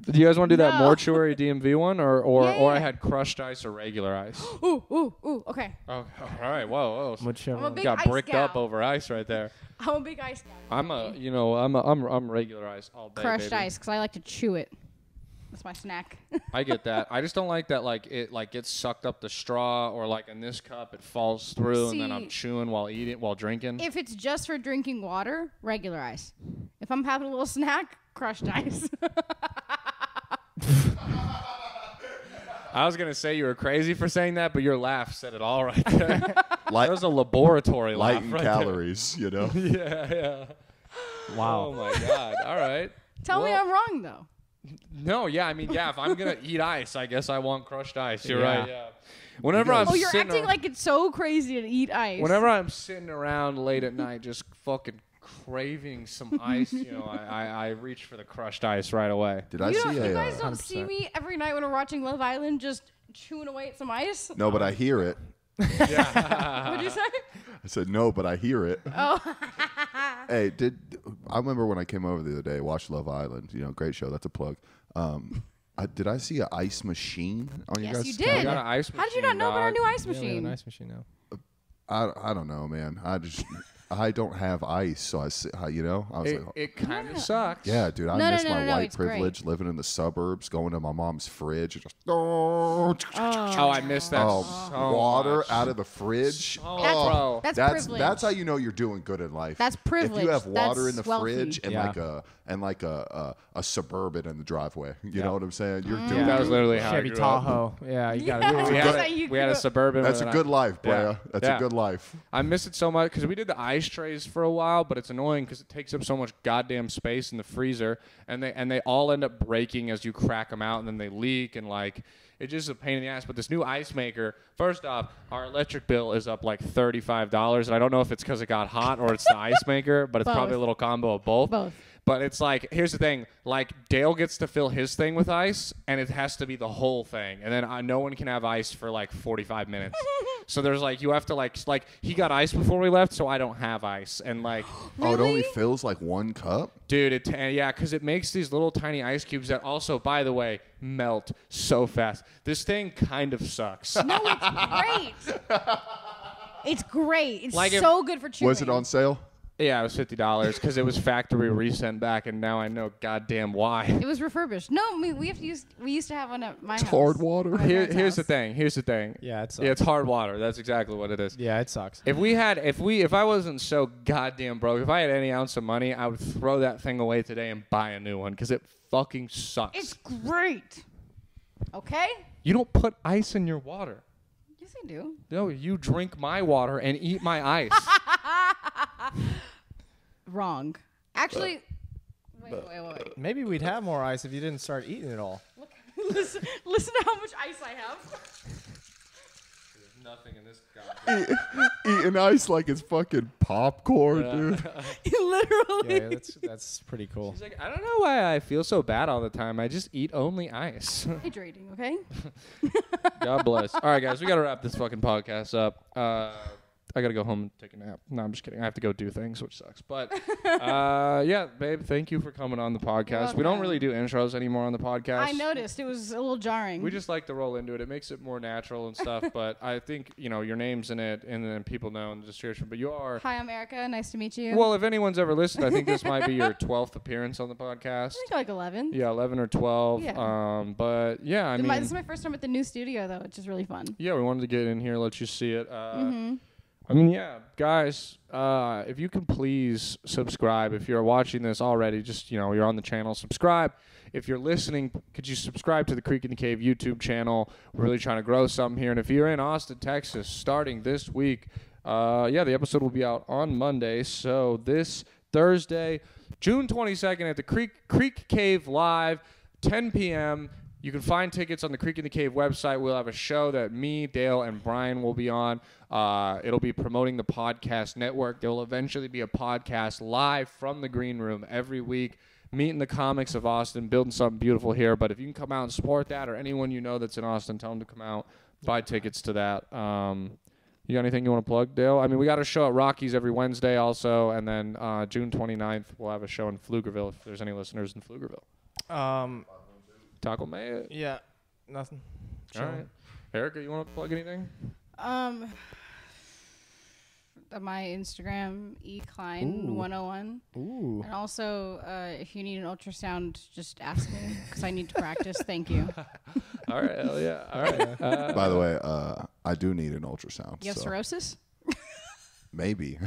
Do you guys want to do that No. mortuary DMV one, or I Yeah. had crushed ice or regular ice? Ooh. Okay. Oh, all right. Whoa. Whichever. I'm a one. big Got ice bricked gal. up over ice right there. I'm a big ice guy. I'm regular ice all day. Crushed baby. ice, because I like to chew it. That's my snack. I get that. I just don't like that. Like it like gets sucked up the straw, or like in this cup it falls through, and then I'm See- chewing while drinking. If it's just for drinking water, regular ice. If I'm having a little snack, crushed ice. I was gonna say you were crazy for saying that, but your laugh said it all right there. That Light, was a laboratory light laugh and right calories, you know? there. Yeah. Wow. Oh my god. All right. Tell me Well- I'm wrong, though. No, yeah, I mean, yeah, if I'm gonna eat ice, I guess I want crushed ice. You're Yeah. right, yeah. Whenever I'm Oh, you're sitting acting ar- like it's so crazy to eat ice. whenever I'm sitting around late at night just fucking craving some ice, I reach for the crushed ice right away. Did I you, see you a... guys don't see me every night when we're watching Love Island just chewing away at some ice? no, but I hear it. What'd you say? I said, no, but I hear it. Oh. Hey, I remember when I came over the other day, watched Love Island. You know, great show. That's a plug. Did I see an ice machine on you Yes, guys' you tablet? We did. got an ice How did you not machine, know about our dog. new ice Yeah, we have a machine? nice machine now. I don't know, man. I don't have ice, so I was like, It kind of sucks. yeah, dude, I No, miss no, my no, no, white it's great. privilege, living in the suburbs, going to my mom's fridge, and just Oh, I missed that. so water much. out of the fridge. Oh, That's, bro. that's That's privilege. that's how you know you're doing good in life. That's privilege. If you have water in the That's wealthy. fridge and Yeah. like a Suburban in the driveway, you Yeah. know what I'm saying? You're Mm. doing That was literally how Chevy I grew up. Tahoe. Yeah, you got Yeah. to We That's had, how a, you we had a grew up. Suburban. That's with a an good life, Brea. Yeah. That's Yeah. a good life. I miss it so much because we did the ice trays for a while, but it's annoying because it takes up so much goddamn space in the freezer, and they all end up breaking as you crack them out, and then they leak, and like it's just a pain in the ass. But this new ice maker, first off, our electric bill is up like $35, and I don't know if it's because it got hot or it's the ice maker, but it's Both. probably a little combo of both. Both. But it's like, here's the thing. Like, Dale gets to fill his thing with ice, and it has to be the whole thing. And then no one can have ice for, like, 45 minutes. So there's, like, you have to, like, he got ice before we left, so I don't have ice. And, like, Oh, it only Really? fills like 1 cup? dude, yeah, because it makes these little tiny ice cubes that also, by the way, melt so fast. This thing kind of sucks. No, it's great. It's great. It's Like if- so good for chewing. Was it on sale? Yeah, it was $50 because it was factory resent back, and now I know goddamn why. It was refurbished. No, I mean, we used to have one at my house. hard water. My Here, parents' here's the house. thing. Here's the thing. Yeah, it sucks. Yeah, it's hard water. That's exactly what it is. Yeah, it sucks. If I wasn't so goddamn broke, if I had any ounce of money, I would throw that thing away today and buy a new one because it fucking sucks. It's great. Okay. You don't put ice in your water. Yes, I do. No, you drink my water and eat my ice. Wrong. Actually, wait. Maybe we'd have more ice if you didn't start eating it all. listen to how much ice I have. There's nothing in this goddamn. Eating ice like it's fucking popcorn, dude. Literally. Yeah, that's pretty cool. She's like, I don't know why I feel so bad all the time. I just eat only ice. Hydrating, okay? God bless. All right, guys, we got to wrap this fucking podcast up. I got to go home and take a nap. No, I'm just kidding. I have to go do things, which sucks. But, yeah, babe, thank you for coming on the podcast. We don't welcome. really do intros anymore on the podcast. I noticed. It was a little jarring. We just like to roll into it. It makes it more natural and stuff. But I think, your name's in it, and then people know in the description. But you are... Hi, I'm Erica. Nice to meet you. Well, if anyone's ever listened, I think this might be your 12th appearance on the podcast. I think like 11. Yeah, 11 or 12. Yeah. But, yeah, I mean... This is my first time at the new studio, though, which is really fun. Yeah, we wanted to get in here, let you see it. I mean, yeah, guys, if you can please subscribe. If you're watching this already, just, you're on the channel, subscribe. If you're listening, could you subscribe to the Creek in the Cave YouTube channel? We're really trying to grow something here. And if you're in Austin, Texas, starting this week, the episode will be out on Monday. So this Thursday, June 22nd at the Creek Cave Live, 10 p.m., you can find tickets on the Creek in the Cave website. We'll have a show that me, Dale, and Brian will be on. It'll be promoting the podcast network. There will eventually be a podcast live from the green room every week, meeting the comics of Austin, building something beautiful here. But if you can come out and support that, or anyone you know that's in Austin, tell them to come out, buy tickets to that. You got anything you want to plug, Dale? I mean, we got a show at Rockies every Wednesday also, and then June 29th, we'll have a show in Pflugerville if there's any listeners in Pflugerville. Taco Mayo. Yeah, nothing. All right. Erica, you want to plug anything? My Instagram, eklein101. Ooh. And also, if you need an ultrasound, just ask me because I need to practice. Thank you. All right. Hell yeah. All right. By the way, I do need an ultrasound. You have so cirrhosis? maybe.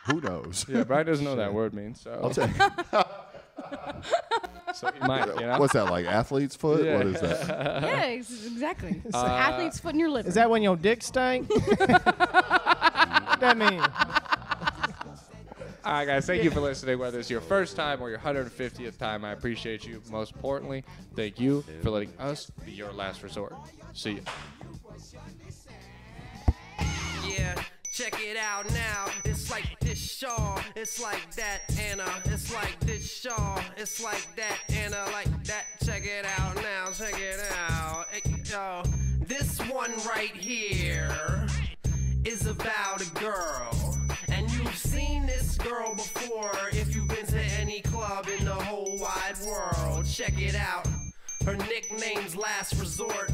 Who knows? Yeah, Brian doesn't know what that word means, so. I'll take. So he might, What's that, like athlete's foot? Yeah. What is that? Yeah, exactly. Athlete's foot in your liver. Is that when your dick stank? What that mean? All right, guys. Thank you for listening. Whether it's your first time or your 150th time, I appreciate you. Most importantly, thank you for letting us be your last resort. See ya. Yeah, check it out now. It's like this Shaw, it's like that Anna. It's like this Shaw, it's like that Anna, like that. Check it out now, check it out. Yo, this one right here is about a girl. And you've seen this girl before if you've been to any club in the whole wide world. Check it out. Her nickname's Last Resort.